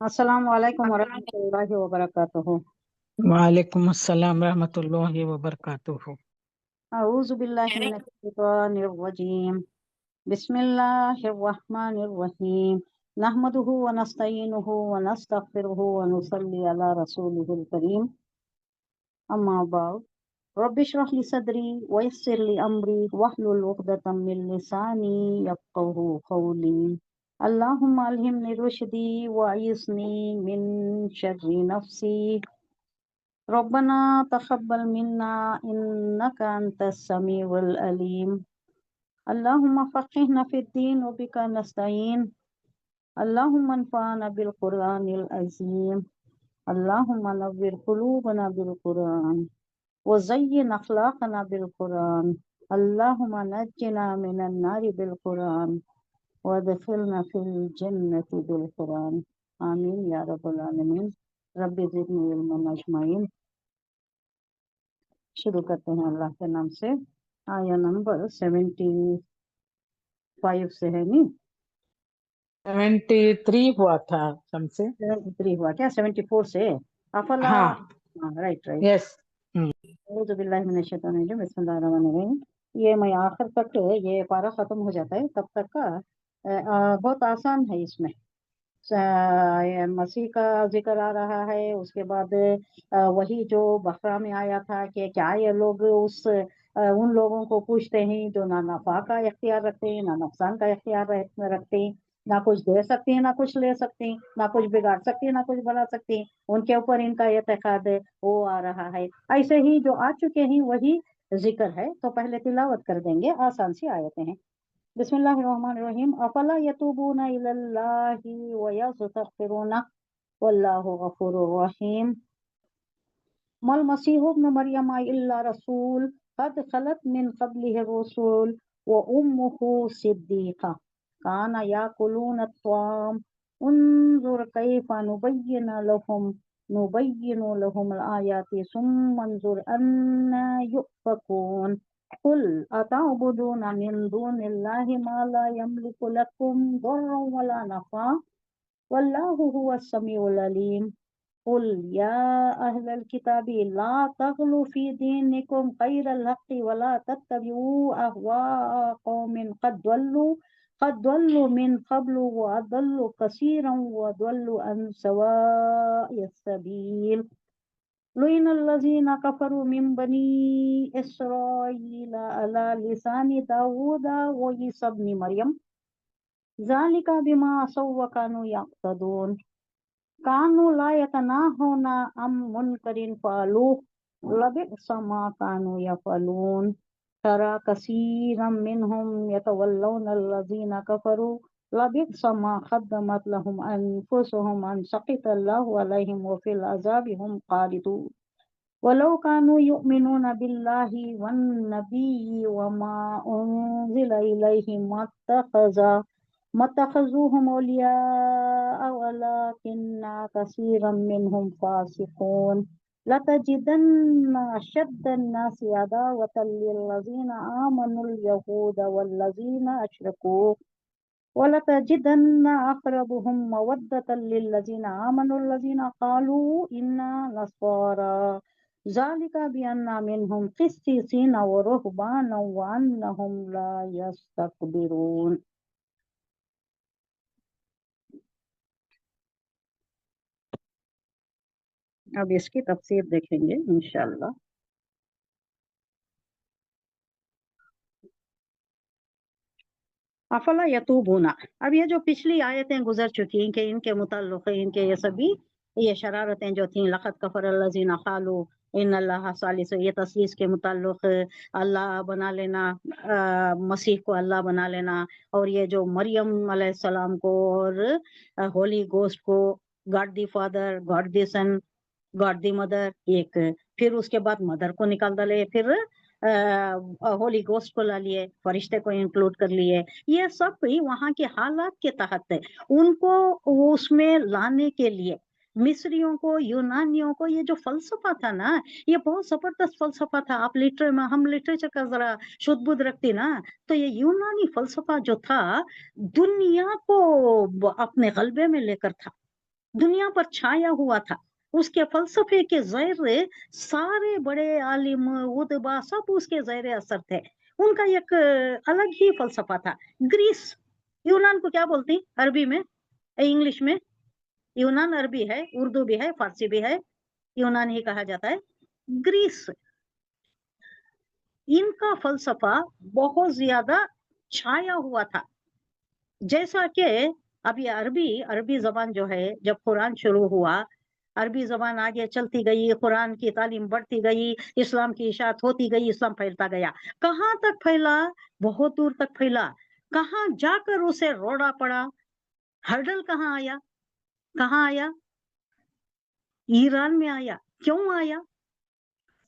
अस्सलाम वालेकुम वरहमतुल्लाहि वबरकातुहू। वालेकुम अस्सलाम रहमतुल्लाहि वबरकातुहू। अऊज़ु बिल्लाहि मिनश शैतानिर रजीम। बिस्मिल्लाहिर रहमानिर रहीम। नहमदुहु व नस्तईनुहु व नस्तगफिरुहु व नुसल्ली अला रसूलिहिल करीम। अम्मा बाद। रब्बि इश्रह ली सदरी व यस्सिर ली अमरी वहलुल उक़दतम मिन लिसानी यफ़क़हू क़ौली। अल्लाहुम्मा अल्हिमनी रुश्दी व अय्यिज़नी मिन शर्रि नफ्सी। रब्बना तक़ब्बल मिन्ना इन्नका अंतस समीउल अलीम। अल्लाहुम्मा फ़क़्हिना फ़िद्दीन व बिका नस्तईन। अल्लाहुम्मा अन्फ़अना बिल क़ुरआनिल अज़ीम। अल्लाहुम्मा नव्विर क़ुलूबना बिल क़ुरआन व ज़य्यिन अख़लाक़ना बिल क़ुरआन। अल्लाहुम्मा नज्जिना मिनन नारि बिल क़ुरआन व अदख़िलना फ़िल जन्नति बिल क़ुरआन। आमीन या रब्बल आलमीन। रब्बि ज़िदनी इल्मन अजमईन। शुरू करते हैं अल्लाह के नाम से। आया नंबर 75 से है नहीं, 73 हुआ था हमसे। 73 हुआ क्या? 74 से अफला। हाँ, राइट राइट। यस। औज़ु बिल्लाहि मिनश शैतानिर रजीम। बिस्मिल्लाहिर रहमानिर रहीम। ये मैं आखिर तक ये पारा खत्म हो जाता है तब तक का बहुत आसान है। इसमें मसीह का जिक्र आ रहा है। उसके बाद वही जो बकरा में आया था कि क्या ये लोग उन लोगों को पूछते हैं जो ना नफा का इख्तियार रखते हैं ना नुकसान का इख्तियार रखते हैं, ना कुछ दे सकते हैं ना कुछ ले सकते हैं, ना कुछ बिगाड़ सकते हैं ना कुछ बना सकते हैं। उनके ऊपर इनका एतकाद है वो आ रहा है। ऐसे ही जो आ चुके हैं वही जिक्र है। तो पहले तिलावत कर देंगे, आसान सी आयतें हैं। बिस्मिल्लाहिर्रहमानिर्रहीम। अफला यतूबूना इलल्लाहि व यस्तगफिरूना वल्लाहु गफूरुर रहीम। मल मसीहु इब्न मरियम इल्ला रसूल कद खलत मिन क़ब्लिहि रुसूल व उम्मुहु सिद्दीक़ा काना याकुलून अत्ताम उन्जुर कैफ़ा नुबय्यिनु लहुम आयाति सुम्मा अन्जुर अन्ना युफ़कून। कुल अतअबुदूना मिन दूनिल्लाहि मा ला यमलिकु लकुम दर्रन वला नफ़ा वल्लाहु हुवस समीउल अलीम। कुल या अहलल किताबी ला तग़लू फी दीनिकुम गैरल हक़्क़ि वला तत्तबिऊ अहवाअ क़ौमिन क़द ضلوا मिन क़ब्लु व अदल्लु कसीरन व ضلوا अन सवाइस सबील। लुइनल्लज़ीना कफ़रू मिन बनी इस्राईल अला लिसानि दाऊद व ईसा इब्न मरियम ज़ालिका बिमा असौ व कानू यअतदून। कानू ला यतनाहौना अम मुनकरिन फ़अलूह लबिअसा मा कानू यफ़अलून। तरा कसीरम मिनहुम यतवल्लौनल्लज़ीना कफ़रू लबिअसा मा क़द्दमत लहुम अनफुसुहुम अन सख़ितल्लाहु अलैहिम व फ़िल अज़ाबि हुम ख़ालिदून। वलौ कानू युमिनूना बिल्लाहि वन्नबिय्यि वमा उन्ज़िला इलैहि मत्तख़ज़ूहुम औलियाअ वलाकिन्ना कसीरम मिनहुम फ़ासिक़ून। लतजिदन्ना अशद्दन्नासि अदावतल लिल्लज़ीना आमनुल यहूद वल्लज़ीना अशरकू वलतजिदन्ना अक़रबहुम मवद्दतल लिल्लज़ीना आमनुल्लज़ीना क़ालू इन्ना नस्वारा ज़ालिका बिअन्ना मिनहुम क़िस्सीसीना व रुहबाना व अन्नहुम ला यस्तकबिरून। अब इसकी तफसीर देखेंगे इंशाअल्लाह। अफला यतूबूना। अब ये जो पिछली आयतें गुजर चुकी हैं कि इनके मुताल्लिक़ इनके ये सभी ये शरारतें जो थीं, लक़द कफ़र अल्लज़ीना क़ालू इन्नल्लाह सालिसु, ये तस्लीस के मुताल्लिक़ अल्लाह बना लेना, मसीह को अल्लाह बना लेना, और ये जो मरियम अलैहिस्सलाम को और होली गोस्ट को God the father God the son God the mother, एक फिर उसके बाद मदर को निकाल डाले, फिर होली गोस्ट को ला लिए, फरिश्ते को इंक्लूड कर लिए। ये सब भी वहाँ के हालात के तहत है। उनको उसमें लाने के लिए मिस्रियों को यूनानियों को ये जो फलसफा था ना, ये बहुत जबरदस्त फलसफा था। आप हम लिटरेचर का जरा शुद्ध बुद्ध रखती ना, तो ये यूनानी फलसफा जो था दुनिया को अपने गलबे में लेकर था। दुनिया पर छाया हुआ था। उसके फलसफे के ज़ैर सारे बड़े आलिम, उदबा सब उसके ज़ैर असर थे। उनका एक अलग ही फलसफा था। ग्रीस, यूनान को क्या बोलती अरबी में, इंग्लिश में? यूनान अरबी है, उर्दू भी है, फारसी भी है, यूनान ही कहा जाता है। ग्रीस, इनका फलसफा बहुत ज्यादा छाया हुआ था। जैसा कि अभी अरबी जबान जो है, जब कुरान शुरू हुआ, अरबी जबान आगे चलती गई, कुरान की तालीम बढ़ती गई, इस्लाम की इशाअत होती गई, इस्लाम फैलता गया। कहाँ तक फैला? बहुत दूर तक फैला। कहाँ जाकर उसे रोड़ा पड़ा? हर्डल कहाँ आया? कहाँ आया? ईरान में आया। क्यों आया?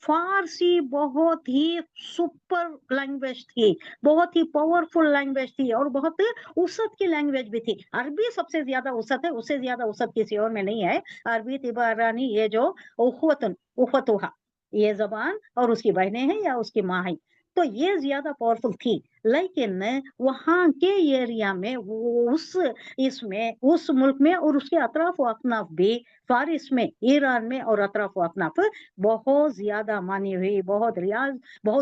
फारसी बहुत ही सुपर लैंग्वेज थी, बहुत ही पावरफुल लैंग्वेज थी, और बहुत उसत की लैंग्वेज भी थी। अरबी सबसे ज्यादा उसत है, उससे ज्यादा उसत किसी और में नहीं है। अरबी तिबारानी, ये जो उखवतुहा, ये जबान और उसकी बहनें हैं या उसकी माँ है, तो ये ज्यादा पावरफुल थी। लेकिन वहां के एरिया में, इसमें उस मुल्क में और उसके अतराफ व अकनाफ भी, फारिस में, ईरान में और अतराफ व अकनाफ, बहुत ज्यादा मानी हुई, बहुत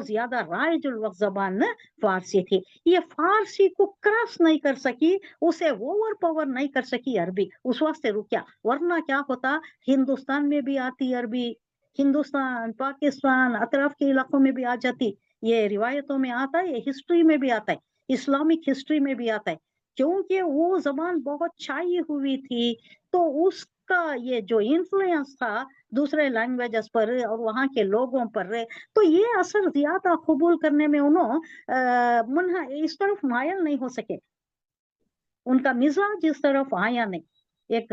ज्यादा राइजुल वक्त जबान फारसी थी। ये फारसी को क्रॉस नहीं कर सकी, उसे ओवर पावर नहीं कर सकी अरबी, उस वास्ते रुकिया। वरना क्या होता, हिंदुस्तान में भी आती अरबी, हिंदुस्तान, पाकिस्तान, अतराफ के इलाकों में भी आ जाती। ये रिवायतों में आता है, ये हिस्ट्री में भी आता है, इस्लामिक हिस्ट्री में भी आता है। क्योंकि वो जबान बहुत छाई हुई थी, तो उसका ये जो इन्फ्लुएंस था दूसरे लैंग्वेजेस पर और वहाँ के लोगों पर, तो ये असर ज्यादा कबूल करने में उन्होंने इस तरफ मायल नहीं हो सके, उनका मिजाज इस तरफ आया नहीं। एक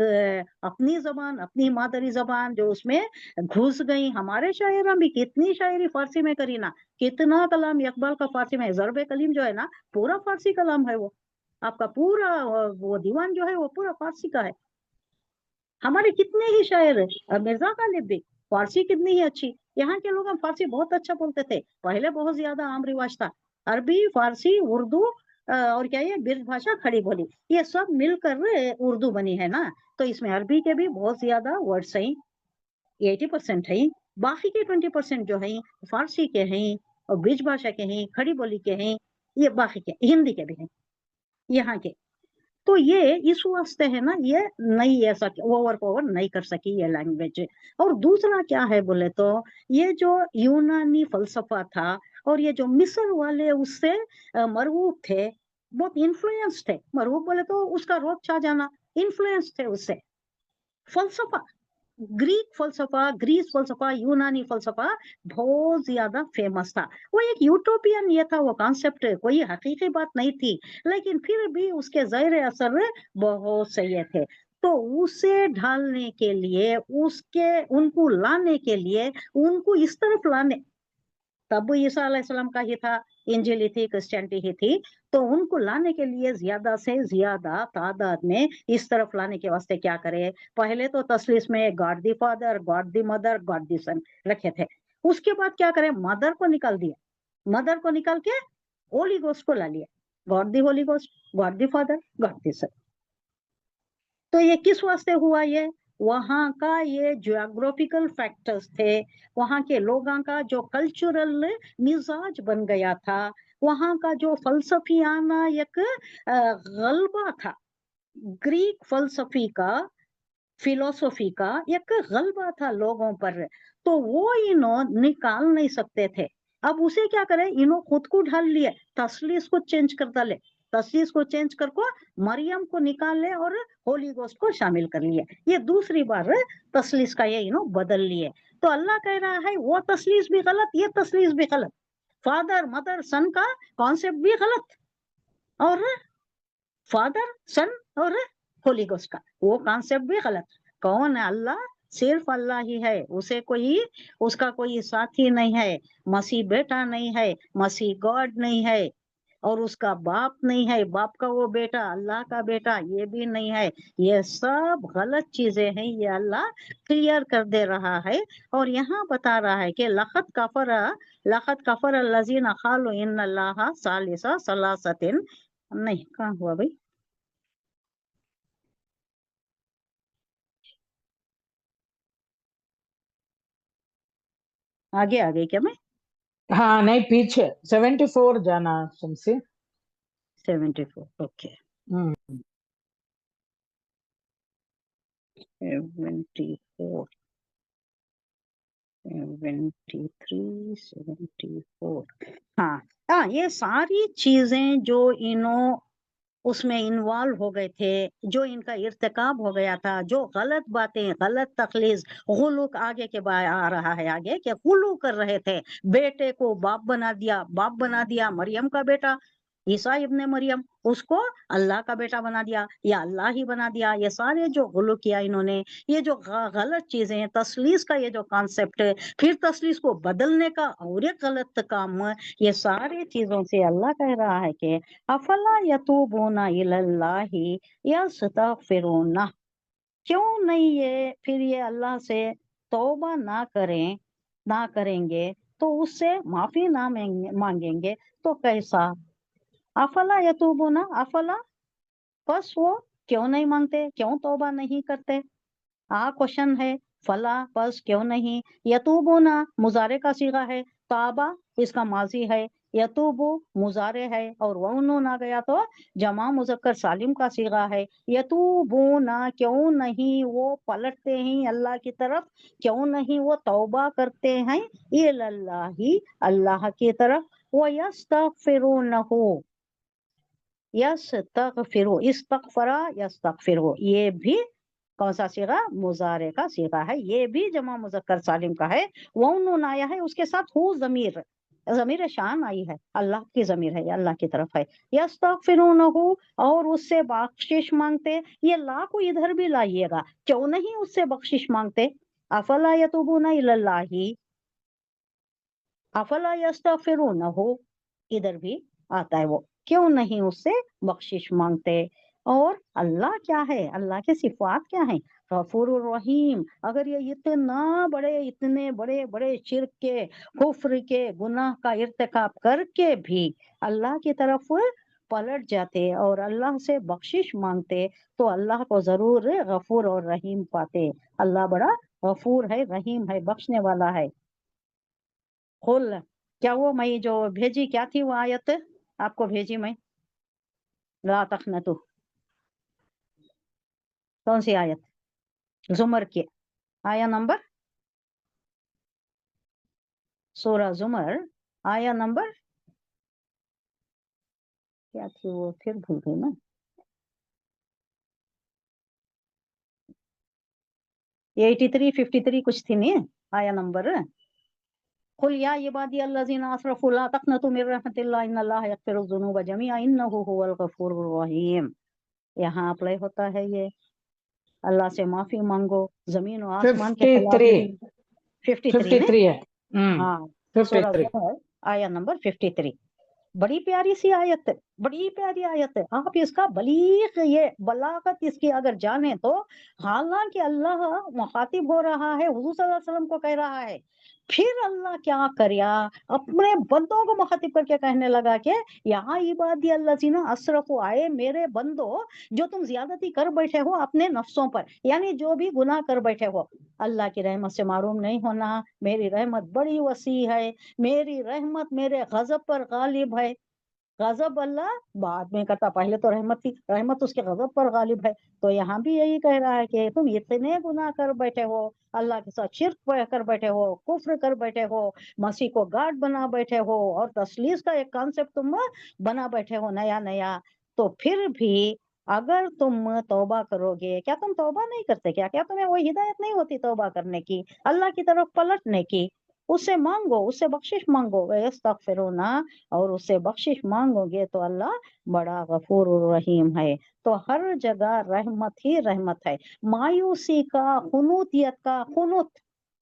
अपनी जबान, अपनी मादरी जबान जो उसमें घुस गई। हमारे शायरा भी कितनी शायरी फारसी में करी ना, कितना कलाम इकबाल का फारसी में, ज़र्ब कलीम जो है ना, पूरा फारसी कलाम है वो। आपका पूरा वो दीवान जो है वो पूरा फारसी का है। हमारे कितने ही शायर, मिर्जा गालिब भी, फारसी कितनी ही अच्छी। यहाँ के लोग हम फारसी बहुत अच्छा बोलते थे, पहले बहुत ज्यादा आम रिवाज था। अरबी, फारसी, उर्दू और क्या ये ब्रज भाषा, खड़ी बोली, ये सब मिलकर उर्दू बनी है ना। तो इसमें अरबी के भी बहुत ज्यादा वर्ड्स हैं, 80% है। बाकी के 20% जो है फारसी के हैं और ब्रज भाषा के हैं, खड़ी बोली के हैं, ये बाकी के हिंदी के भी हैं यहाँ के। तो ये इस वास्ते है ना, ये नहीं ऐसा ओवर पावर नहीं कर सकी ये लैंग्वेज। और दूसरा क्या है बोले तो, ये जो यूनानी फलसफा था और ये जो मिस्र वाले उससे मरगूब थे, बहुत इन्फ्लुएंस थे। मरगूब बोले तो उसका रोब छा जाना, इन्फ्लुएंस थे उससे। फलसफा, ग्रीक फलसफा, ग्रीस फलसफा, यूनानी फलसफा बहुत ज्यादा फेमस था। वो एक यूटोपियन ये था, वो कॉन्सेप्ट कोई हकीकी बात नहीं थी, लेकिन फिर भी उसके ज़ाहिर असर बहुत सही थे। तो उसे ढालने के लिए, उसके उनको लाने के लिए, उनको इस तरफ लाने, तब ईसा अलैहिस्सलाम का ही था, इंजील थी, क्रिश्चियनिटी ही थी। तो उनको लाने के लिए ज्यादा से ज्यादा तादाद में इस तरफ लाने के वास्ते क्या करे, पहले तो तस्लीस में God the father, God the mother, God the son रखे थे। उसके बाद क्या करे, मदर को निकाल दिया, मदर को निकाल के होली गोस्ट को ला लिया। God the holy ghost, God the father, God the son. तो ये किस वास्ते हुआ ये, वहां का ये जियोग्राफिकल फैक्टर्स थे, वहां के लोगों का जो कल्चरल मिजाज बन गया था, वहां का जो फलसफियाना एक गलबा था, ग्रीक फलसफी का, फिलोसफी का एक गलबा था लोगों पर, तो वो इन्हों निकाल नहीं सकते थे। अब उसे क्या करे, इन्हों खुद को ढाल लिए, तसलीस को चेंज कर डाले, तसलीस को चेंज कर को मरियम को निकाल ले और होली गोस्ट को शामिल कर लिए। ये दूसरी बार तसलीस का ये इन्हों बदल लिए। तो अल्लाह कह रहा है वो तसलीस भी गलत, ये तसलीस भी गलत, फादर मदर सन का कॉन्सेप्ट भी गलत, और फादर सन और होली गोस्ट का वो कॉन्सेप्ट भी गलत। कौन है अल्लाह? सिर्फ अल्लाह ही है, उसे कोई, उसका कोई साथी नहीं है, मसीह बेटा नहीं है, मसीह गॉड नहीं है, और उसका बाप नहीं है, बाप का वो बेटा, अल्लाह का बेटा ये भी नहीं है। ये सब गलत चीजें हैं, ये अल्लाह क्लियर कर दे रहा है। और यहाँ बता रहा है कि लखत कफर अल्लज़ीना क़ालू इन्नल्लाहा सालिसा सलासतिन, नहीं कहाँ हुआ भाई, آگے آ گئی کیا میں؟ हाँ नहीं पीछे 74 जाना शमसी। 74 اوکے. हम्म 74 73 74. ہاں ہاں یہ ساری چیزیں جو انہوں اس میں انوالو ہو گئے تھے، جو ان کا ارتکاب ہو گیا تھا، جو غلط باتیں، غلط تخلیص، غلو آگے کے بعد آ رہا ہے آگے کہ غلو کر رہے تھے، بیٹے کو باپ بنا دیا، مریم کا بیٹا عیسیٰ ابن مریم اس کو اللہ کا بیٹا بنا دیا یا اللہ ہی بنا دیا. یہ سارے جو غلو کیا انہوں نے، یہ جو غلط چیزیں ہیں، تثلیث کا یہ جو کانسیپٹ ہے، پھر تثلیث کو بدلنے کا اور ایک غلط کام، یہ ساری چیزوں سے اللہ کہہ رہا ہے کہ افلا یتوبون الی اللہ یستغفرون، کیوں نہیں یہ اللہ سے توبہ نہ کریں گے تو اس سے معافی نہ مانگیں گے تو کیسا؟ افلا یتوبون، افلا بس وہ کیوں نہیں مانگتے، کیوں توبہ نہیں کرتے؟ کوشچن ہے. فلا پس کیوں نہیں، یتوبونا مضارع کا صیغہ ہے، تابا اس کا ماضی ہے، یتوبو مضارع ہے، اور وَأُنُّ نہ گیا تو جمع مذکر سالم کا صیغہ ہے. یتوبونا کیوں نہیں وہ پلٹتے ہیں اللہ کی طرف، کیوں نہیں وہ توبہ کرتے ہیں اللہ اللہ کی طرف. وَيَسْتَغْفِرُونَهُ، یستغفرو، استغفرا یستغفرو، یہ بھی کون سا صیغہ؟ مضارع کا صیغہ ہے، یہ بھی جمع مذکر سالم کا ہے. وَأُنُّ آیا ہے، اس کے ساتھ ہو ضمیر شان آئی ہے، اللہ کی ضمیر ہے، اللہ کی طرف ہے. یستغفرونہ، اور اس سے بخشش مانگتے. یہ لا کو ادھر بھی لائیے گا، کیوں نہیں اس سے بخشش مانگتے؟ افلا یتوبون الی اللہ، افلا یستغفرونہ، ادھر بھی آتا ہے وہ، کیوں نہیں اس سے بخشش مانگتے؟ اور اللہ کیا ہے، اللہ کے صفات کیا ہیں؟ غفور الرحیم. اگر یہ اتنے بڑے شرک کے، کفر کے، گناہ کا ارتکاب کر کے بھی اللہ کی طرف پلٹ جاتے اور اللہ سے بخشش مانگتے تو اللہ کو ضرور غفور اور رحیم پاتے. اللہ بڑا غفور ہے، رحیم ہے، بخشنے والا ہے. قل، کیا وہ میں جو بھیجی کیا تھی وہ آیت آپ کو بھیجی میں؟ لا تقنطوا، کون سی آیت؟ زمر کی آیا نمبر، سورہ زمر آیا نمبر کیا تھی وہ، پھر بھول گئی نا. 83 53 کچھ تھی نہیں آیا نمبر. قل یا عبادی الذین اسرفوا لا تقنطوا من رحمت اللہ ان اللہ یغفر الذنوب جميعا انہ هو الغفور الرحیم. یہاں اپلائی ہوتا ہے یہ اللہ سے معافی مانگو، زمین و آسمان کے خلاف 53 نے. 53 ہے. ہاں، سورہ 53. زمر آیا نمبر 53. بڑی پیاری سی آیت ہے، بڑی پیاری آیت ہے. آپ اس کا یہ بلاغت اس کی اگر جانیں تو، حالانکہ اللہ مخاطب ہو رہا ہے، حضور صلی اللہ علیہ وسلم کو کہہ رہا ہے، پھر اللہ کیا کریا، اپنے بندوں کو مخاطب کر کے کہنے لگا کہ یہاں عبادی الذین اسرفوا، آئے میرے بندو جو تم زیادتی کر بیٹھے ہو اپنے نفسوں پر، یعنی جو بھی گناہ کر بیٹھے ہو، اللہ کی رحمت سے محروم نہیں ہونا. میری رحمت بڑی وسیع ہے، میری رحمت میرے غضب پر غالب ہے. غضب اللہ بعد میں کرتا، پہلے تو رحمت تھی، رحمت اس کے غضب پر غالب ہے. تو یہاں بھی یہی کہہ رہا ہے کہ تم اتنے گناہ کر بیٹھے ہو، اللہ کے ساتھ شرک کر بیٹھے ہو، کفر کر بیٹھے ہو، مسیح کو گاڈ بنا بیٹھے ہو، اور تثلیث کا ایک کانسیپٹ تم بنا بیٹھے ہو نیا. تو پھر بھی اگر تم توبہ کرو گے، کیا تم توبہ نہیں کرتے؟ کیا تمہیں وہ ہدایت نہیں ہوتی توبہ کرنے کی، اللہ کی طرف پلٹنے کی؟ اس سے مانگو، اس سے بخشش مانگو. وَيَسْتَغْفِرُونَ، اور اس سے بخشش مانگو گے تو اللہ بڑا غفور الرحیم ہے. تو ہر جگہ رحمت ہی رحمت ہے. مایوسی کا، خنوتیت کا، خنوت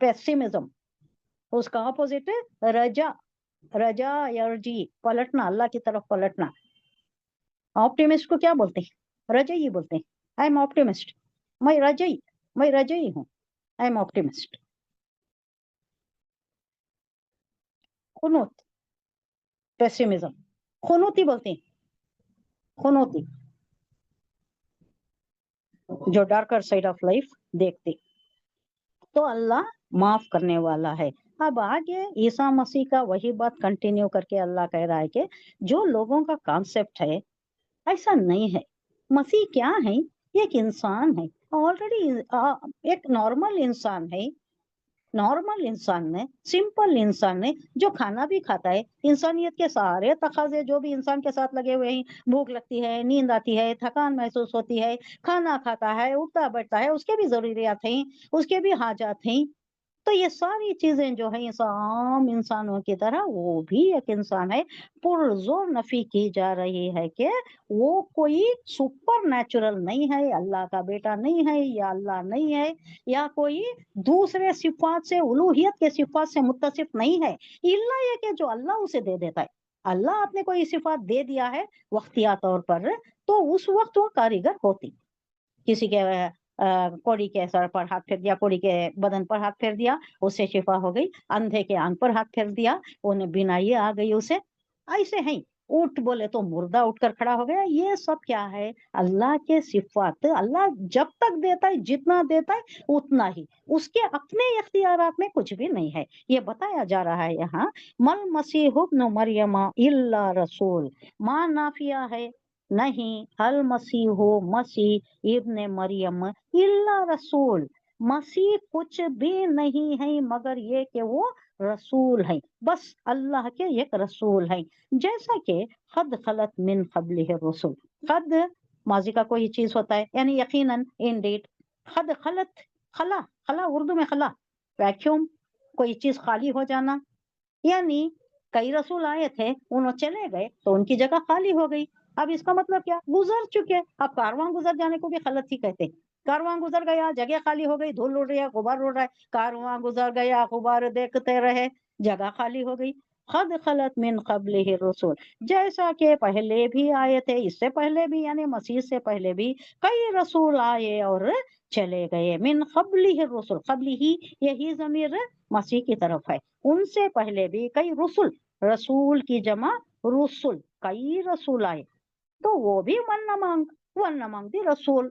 پیسیمزم، اس کا اپوزٹ ہے رجا یرجی، پلٹنا، اللہ کی طرف پلٹنا. آپٹیمسٹ کو کیا بولتے ہیں؟ رجعی بولتے ہیں. آئی ایم آپٹیمسٹ، میں رجعی ہوں، آئی ایم آپٹیمسٹ. خنوت پیسیمزم، خنوتی بولتے ہیں، خنوتی جو ڈارکر سائڈ آف لائف دیکھتے. تو اللہ معاف کرنے والا ہے. اب آگے عیسیٰ مسیح کا وہی بات کنٹینیو کر کے اللہ کہہ رہا ہے کہ جو لوگوں کا کانسیپٹ ہے ایسا نہیں ہے. مسیح کیا ہے؟ ایک انسان ہے, آلریڈی ایک نارمل انسان ہے, نارمل انسان ہے, سمپل انسان ہے, جو کھانا بھی کھاتا ہے. انسانیت کے سارے تقاضے جو بھی انسان کے ساتھ لگے ہوئے ہیں, بھوک لگتی ہے, نیند آتی ہے, تھکان محسوس ہوتی ہے, کھانا کھاتا ہے, اٹھتا بیٹھتا ہے, اس کے بھی ضروریات ہیں, اس کے بھی حاجات ہیں. تو یہ ساری چیزیں جو ہیں عام انسانوں کی طرح وہ بھی ایک انسان ہے. پرزور نفی کی جا رہی ہے کہ وہ کوئی سپر نیچرل نہیں ہے, اللہ کا بیٹا نہیں ہے, یا اللہ نہیں ہے, یا کوئی دوسرے صفات سے, الوہیت کے صفات سے متصف نہیں ہے, الا یہ کہ جو اللہ اسے دے دیتا ہے. اللہ آپ نے کوئی صفات دے دیا ہے وقتیہ طور پر, تو اس وقت وہ کاریگر ہوتی. کسی کے کوڑی کے سر پر ہاتھ پھیر دیا, کوڑی کے بدن پر ہاتھ پھیر دیا, اس سے شفا ہو گئی. اندھے کے آنکھ پر ہاتھ پھیر دیا, انہیں بینائی آ گئی اسے. ایسے ہیں. اٹھ بولے تو مردہ اٹھ کر کھڑا ہو گیا. یہ سب کیا ہے؟ اللہ کے صفات. اللہ جب تک دیتا ہے, جتنا دیتا ہے اتنا ہی, اس کے اپنے اختیارات میں کچھ بھی نہیں ہے. یہ بتایا جا رہا ہے یہاں, مل مسیح ابن مریم الا رسول. ماں نافیہ ہے, نہیں, المسیح مسیح ابن مریم الا رسول. مسیح کچھ بھی نہیں ہے مگر یہ کہ وہ رسول ہے, بس اللہ کے ایک رسول ہے. جیسا کہ قد خلت من قبلہ الرسل. قد ماضی کا کوئی چیز ہوتا ہے, یعنی یقیناً, انڈیڈ. قد خلت, خلا, خلا اردو میں خلا, ویکیوم, کوئی چیز خالی ہو جانا. یعنی کئی رسول آئے تھے, انہوں چلے گئے تو ان کی جگہ خالی ہو گئی. اب اس کا مطلب کیا؟ گزر چکے. اب کارواں گزر جانے کو بھی خلط ہی کہتے. کارواں گزر گیا, جگہ خالی ہو گئی, دھول اڑ رہی ہے, غبار اڑ رہا ہے. کارواں گزر گیا, غبار دیکھتے رہے, جگہ خالی ہو گئی. قد خلت من قبلہ الرسل. جیسا کہ پہلے بھی آئے تھے, اس سے پہلے بھی, یعنی مسیح سے پہلے بھی کئی رسول آئے اور چلے گئے. من قبلہ الرسل, قبلہ ہی, یہی ضمیر مسیح کی طرف ہے. ان سے پہلے بھی کئی رسول, رسول کی جمع رسل, کئی رسول آئے. تو وہ بھی ون امانگ دی رسول.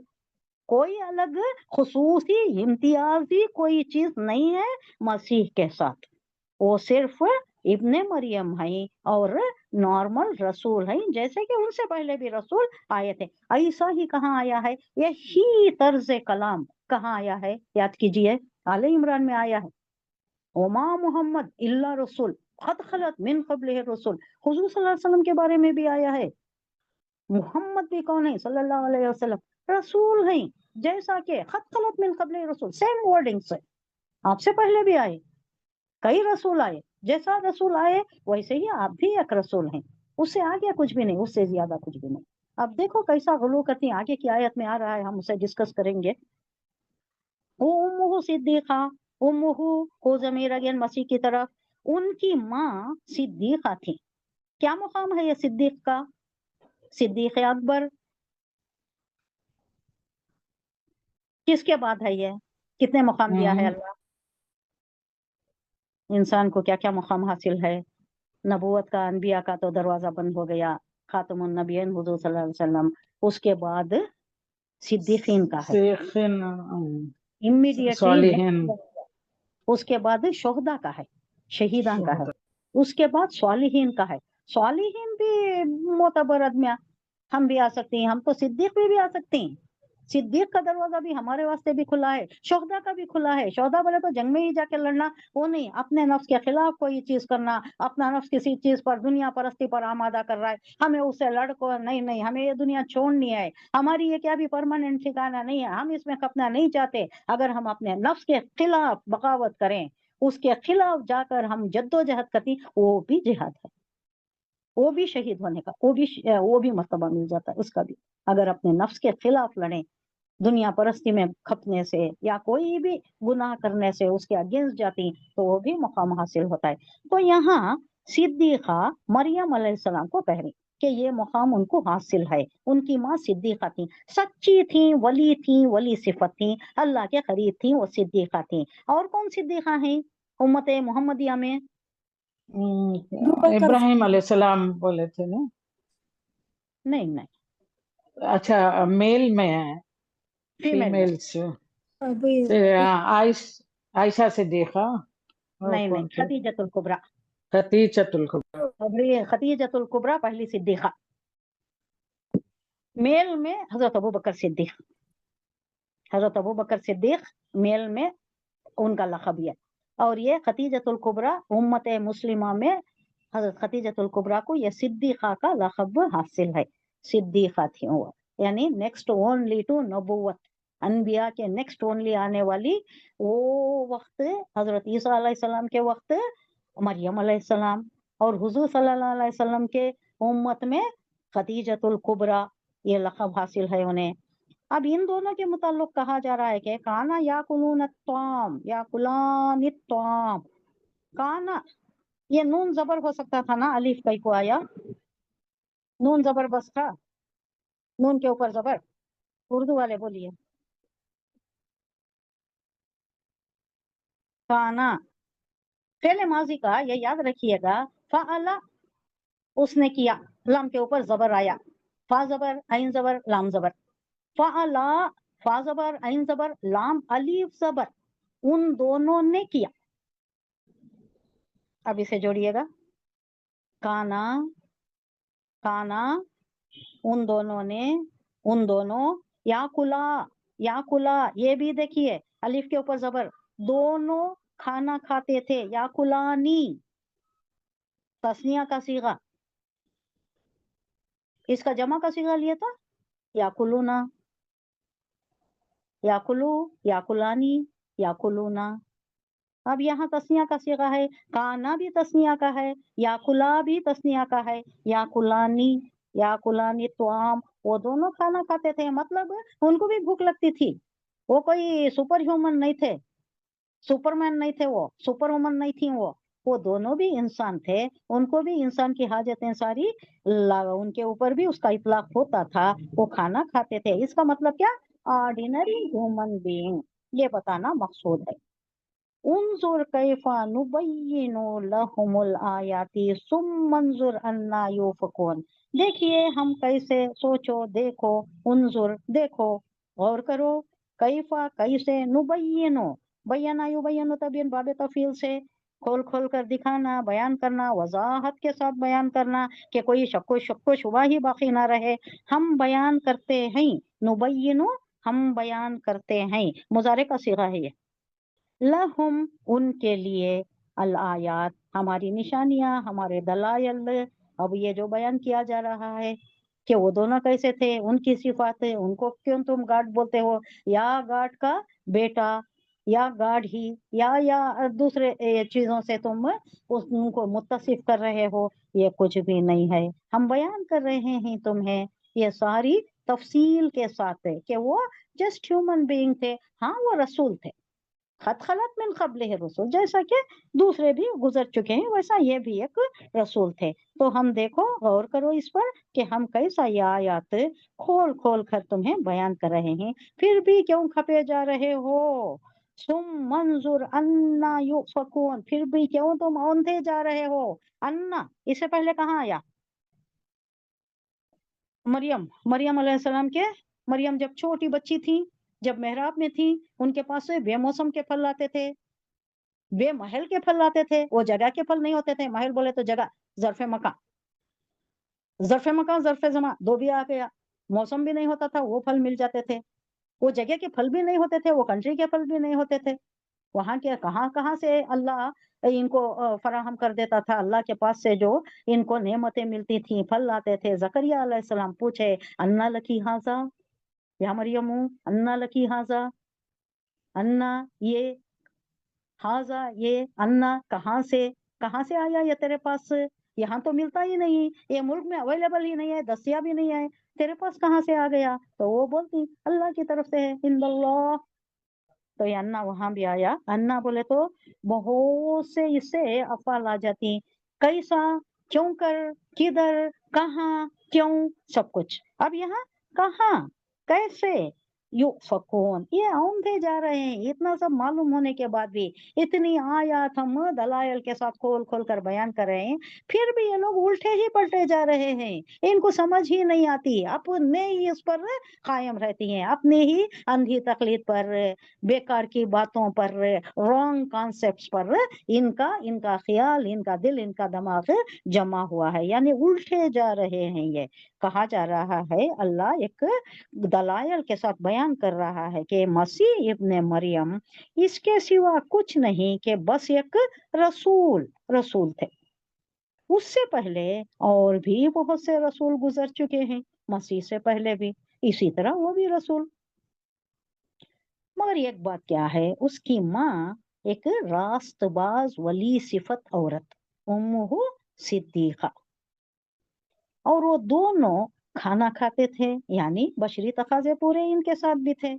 کوئی الگ خصوصی امتیازی کوئی چیز نہیں ہے مسیح کے ساتھ. وہ صرف ابن مریم ہیں اور نارمل رسول ہیں, جیسے کہ ان سے پہلے بھی رسول آئے تھے. ایسا ہی کہاں آیا ہے؟ یہی طرز کلام کہاں آیا ہے؟ یاد کیجئے, آل عمران میں آیا ہے, وما محمد الا رسول قد خلت من قبلہ الرسل. حضور صلی اللہ علیہ وسلم کے بارے میں بھی آیا ہے. محمد بھی کون ہے؟ صلی اللہ علیہ وسلم, رسول ہیں, جیسا کہ قد خلت من قبلہ الرسل, سیم ورڈنگ سے. آپ سے پہلے بھی آئے, کئی رسول آئے, جیسا رسول آئے ویسے ہی آپ بھی ایک رسول ہیں. اس سے آگے کچھ بھی نہیں, اس سے زیادہ کچھ بھی نہیں. اب دیکھو کیسا غلو کرتی ہیں, آگے کی آیت میں آ رہا ہے, ہم اسے ڈسکس کریں گے. امہ صدیقہ, امہ کو ضمیر اگین مسیح کی طرف, ان کی ماں صدیقہ تھی. کیا مقام ہے یہ صدیق کا؟ صدیق اکبر. کس کے بعد ہے یہ؟ کتنے مقام دیا ہے اللہ انسان کو؟ کیا کیا مقام حاصل ہے؟ نبوت کا, انبیاء کا تو دروازہ بند ہو گیا, خاتم النبیین حضور صلی اللہ علیہ وسلم. اس کے بعد صدیقین کا ہے, امیڈیٹلی. صالحین, اس کے بعد شہداء کا ہے, شہیدان کا ہے. اس کے بعد صالحین کا ہے. صالحین بھی معتبر آدمی, ہم بھی آ سکتے ہیں, ہم تو صدیق بھی آ سکتے ہیں. صدیق کا دروازہ بھی ہمارے واسطے بھی کھلا ہے, شہداء کا بھی کھلا ہے. شہداء بولے تو جنگ میں ہی جا کے لڑنا, وہ نہیں, اپنے نفس کے خلاف کوئی چیز کرنا, اپنا نفس کسی چیز پر, دنیا پرستی پر آمادہ کر رہا ہے, ہمیں اس سے لڑ کو نہیں, ہمیں یہ دنیا چھوڑنی ہے, ہماری یہ کیا بھی پرماننٹ ٹھکانہ نہیں ہے, ہم اس میں کھپنا نہیں چاہتے. اگر ہم اپنے نفس کے خلاف بغاوت کریں, اس کے خلاف جا کر ہم جدوجہد کرتی, وہ بھی جہاد ہے, وہ بھی شہید ہونے کا, وہ بھی مرتبہ مل جاتا ہے اس کا بھی. اگر اپنے نفس کے خلاف لڑیں, دنیا پرستی میں کھپنے سے یا کوئی بھی گناہ کرنے سے اس کے اگینسٹ جاتی, تو وہ بھی مقام حاصل ہوتا ہے. تو یہاں صدیقہ مریم علیہ السلام کو کہہ رہی کہ یہ مقام ان کو حاصل ہے. ان کی ماں صدیقہ تھیں, سچی تھیں, ولی صفت تھیں, اللہ کے قریب تھیں, وہ صدیقہ تھیں. اور کون صدیقہ ہیں امت محمدیہ میں؟ ابراہیم علیہ السلام بولے تھے نا. نہیں, اچھا, میل میں ہے, فیمیل میں. فیمیل سے عائشہ صدیقہ. नहीं कौन नहीं, थे? खदीजतुल कुबरा। खतीजतुल कुबरा। अब ये खदीजतुल कुबरा पहली सिद्दीका। मेल में हजरत अबू बकर सिद्दीक, हजरत अबू बकर सिद्दीक मेल में उनका लक़ब है। और ये खतीजतुल कुबरा उम्मत मुस्लिमा में हजरत खतीजतुल कुबरा को ये सिद्दीका का लक़ब हासिल है। सिद्दीका थी वो, यानी नेक्स्ट ओनली टू नबूवत, अनबिया के नेक्स्ट ओनली आने वाली। वो वक्त हजरत ईसा अलैहिस्सलाम के वक्त मरियम अलैहिस्सलाम, और हुजूर सल्लल्लाहु अलैहि वसल्लम के उम्मत में खतीजतुल कुबरा ये लक़ब हासिल है उन्हें। अब इन दोनों के मुताल्लिक कहा जा रहा है कि काना याकुलून अत्ताम याकुलान अत्ताम। काना, ये नून जबर हो सकता था ना, अलिफ कई को आया, नून जबर बस था, नून के ऊपर जबर। उर्दू वाले बोलिए। काना फेले माजी का, ये याद रखिएगा। फ़अला उसने किया, लाम के ऊपर जबर आया, फा जबर ऐन जबर लाम जबर। फ़अला फा जबर ऐन जबर लाम अलीफ जबर, उन दोनों ने किया। अब इसे जोड़िएगा, काना काना उन दोनों ने, उन दोनों, याकुला याकुला, ये भी देखिए अलिफ के ऊपर जबर, दोनों खाना खाते थे, याकुलानी तस्निया का सीगा, इसका जमा का सीगा लिया था याकुलूना, याकुलू याकुलानी याकुलूना। अब यहाँ तस्निया का सीगा है, काना भी तस्निया का है, याकुला भी तस्निया का है, याकुलानी याकुलानी तुआम, वो दोनों खाना खाते थे, मतलब उनको भी भूख लगती थी। वो कोई सुपर ह्यूमन नहीं थे, सुपरमैन नहीं थे, वो सुपर वुमन नहीं थी, वो दोनों भी इंसान थे, उनको भी इंसान की हाजतें सारी उनके ऊपर भी उसका इतलाक होता था, वो खाना खाते थे। इसका मतलब क्या, ऑर्डिनरी ह्यूमन बीइंग, ये बताना मकसूद है। उन्जुर कैफा नुबय्यिनु लहुमुल आयाती सुम्मंजुर अन्ना यूफकून। देखिए हम कैसे, सोचो देखो, उन्जुर देखो, गौर करो, कैफा कैसे, नुबय्यिनु बयाना युबय्यिनु तबीन बाबे तफील से, खोल खोल कर दिखाना, बयान करना, वजाहत के साथ बयान करना कि कोई शक्को शुबा ही बाकी ना रहे। हम बयान करते हैं, नुबय्यिनु हम बयान करते हैं, मुजारे का सीगा है ये। लहुम उनके लिए, अल आयात हमारी निशानियां, हमारे दलायल। अब ये जो बयान किया जा रहा है कि वो दोनों कैसे थे, उनकी सिफात है, उनको क्यों तुम गाड बोलते हो, या गाड का बेटा, या गाड ही, या दूसरे चीजों से तुम उनको मुत्तसिफ कर रहे हो, ये कुछ भी नहीं है। हम बयान कर रहे हैं तुम्हें ये सारी तफसील के साथ है कि वो जस्ट ह्यूमन बीइंग थे। हाँ वो रसूल थे, खत खलत मिन क़ब्लिहि रसूल, जैसा कि दूसरे भी गुजर चुके हैं वैसा ये भी एक रसूल थे। तो हम देखो, गौर करो इस पर कि हम कैसा ये आयत खोल खोल कर तुम्हें बयान कर रहे हैं, फिर भी क्यों खपे जा रहे हो। सुम मंजुर अन्ना युफकून, फिर भी क्यों तुम औंधे जा रहे हो। अन्ना इससे पहले कहाँ आया, मरियम, मरियम अलैहिस्सलाम के, मरियम जब छोटी बच्ची थी, जब मेहराब में थी, उनके पास से बेमौसम के फल आते थे, बेमहल के फल आते थे, वो जगह के फल नहीं होते थे। महल बोले तो जगह, जरफे मका, जरफे मका जरफे जमा दो भी आ गया, मौसम भी नहीं होता था, वो फल मिल जाते थे। वो जगह के फल भी नहीं होते थे, वो कंट्री के फल भी नहीं होते थे। वहां के कहाँ कहाँ से अल्लाह इनको फराहम कर देता था, अल्लाह के पास से जो इनको नेमतें मिलती थी, फल आते थे। जकरिया अलैहिस्सलाम पूछे, अन्ना लकी हाजा, या मरियमू अन्ना लकी हाजा, अन्ना ये, हाजा ये, अन्ना कहाँ से आया ये तेरे पास, यहाँ तो मिलता ही नहीं, ये मुल्क में अवेलेबल ही नहीं है, दस्तियाब भी नहीं है, तेरे पास कहाँ से आ गया। तो वो बोलती अल्लाह की तरफ से है, इंदल्लाह। तो ये अन्ना वहां भी आया। अन्ना बोले तो बहुत से इससे अफाल आ जाती, कैसा, क्यों कर, किधर, कहाँ, क्यों, सब कुछ। अब यहाँ कहाँ, कैसे, युफकून, ये औंधे जा रहे हैं। इतना सब मालूम होने के बाद भी, इतनी आयत हम दलाइल के साथ खोल खोल कर बयान कर रहे हैं, फिर भी ये लोग उल्टे ही पलटे जा रहे हैं। इनको समझ ही नहीं आती, अपने ही इस पर कायम रहती हैं, अपने ही अंधी तकलीद पर, बेकार की बातों पर, रॉन्ग कॉन्सेप्ट्स पर इनका इनका ख्याल, इनका दिल, इनका दिमाग जमा हुआ है, यानी उल्टे जा रहे हैं। ये कहा जा रहा है, अल्लाह एक दलाइल के साथ बयान कर रहा है कि मसीह इब्ने मरियम इसके सिवा कुछ नहीं कि बस एक रसूल थे। उससे पहले और भी बहुत से रसूल गुजर चुके हैं, मसीह से पहले भी, इसी तरह वो भी रसूल। मगर एक बात क्या है, उसकी माँ एक रास्तबाज वली सिफत औरत, उम्मुहु सिद्दीका, और वो दोनों खाना खाते थे, यानी बशरी तकाजे पूरे इनके साथ भी थे।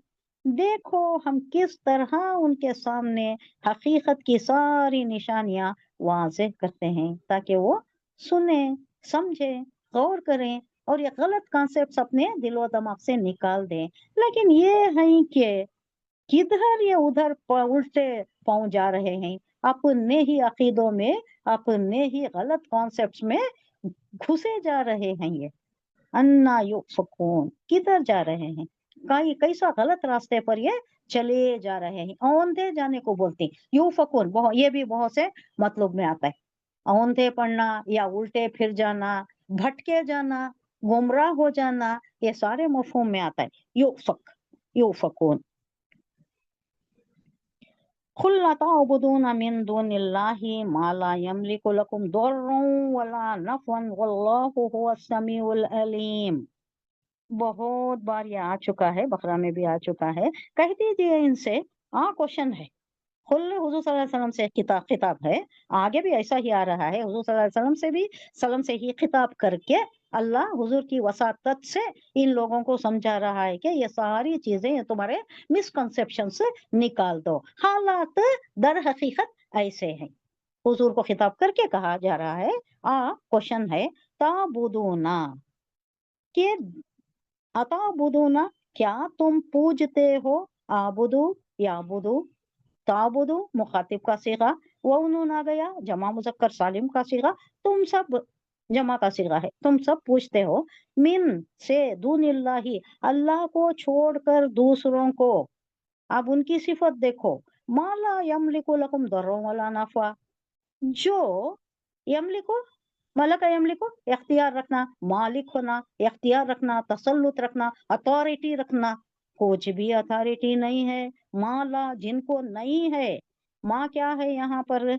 देखो हम किस तरह उनके सामने हकीकत की सारी निशानियां वाज़ेह करते हैं, ताकि वो सुने, समझे, गौर करें और ये गलत कॉन्सेप्ट्स अपने दिलो दिमाग से निकाल दें। लेकिन ये है कि किधर ये उधर उल्टे पाँव जा रहे हैं, अपने ही अकीदों में, अपने ही गलत कॉन्सेप्ट्स में घुसे जा रहे हैं। ये अन्ना युफकून, किधर जा रहे हैं, कई कैसा गलत रास्ते पर ये चले जा रहे हैं। औंधे जाने को बोलते हैं युफकून, ये भी बहुत से मतलब में आता है। औंधे पड़ना या उल्टे फिर जाना, भटके जाना, गुमराह हो जाना, ये सारे मफहूम में आता है युफकून। कुल अताअबुदून मिन दुनिल्लाहि मा ला यमलिकु लकुम दर्रन वला नफ़अन वल्लाहु हुवस समीउल अलीम। बहुत बार ये आ चुका है, बकरा में भी आ चुका है। कह दीजिए इनसे, क्वेश्चन है, खुल हुजूर सल्लल्लाहु अलैहि वसल्लम से खिताब है, आगे भी ऐसा ही आ रहा है। हुजूर सल्लल्लाहु अलैहि वसल्लम से भी सलम से ही खिताब करके अल्लाह हुजूर की वसातत से इन लोगों को समझा रहा है कि ये सारी चीजें, ये तुम्हारे मिसकंसेप्शन से निकाल दो, हालात दर हकीकत ऐसे हैं। हुजूर को खिताब करके कहा जा रहा है, क्वेश्चन है, ताबुदूना के अताबुदूना, क्या तुम पूजते हो, आबुदू याबुदू, ताबुदू मुखातिब का सीगा, वउनून आ गया जमा मुजक्कर सालिम का सीगा, तुम सब जमा का सीगा है, तुम सब पूछते हो, मिन से दूनिल्लाही, अल्लाह को छोड़कर दूसरों को। अब उनकी सिफत देखो, माला यमलिकु लकुम दर्रन वला नफा, जो यमलिकु, मलक यमलिकु इख्तियार रखना, मालिक होना, इख्तियार रखना, तसल्लुत रखना, अथॉरिटी रखना, कुछ भी अथॉरिटी नहीं है। माला, जिनको नहीं है, माँ क्या है यहाँ पर,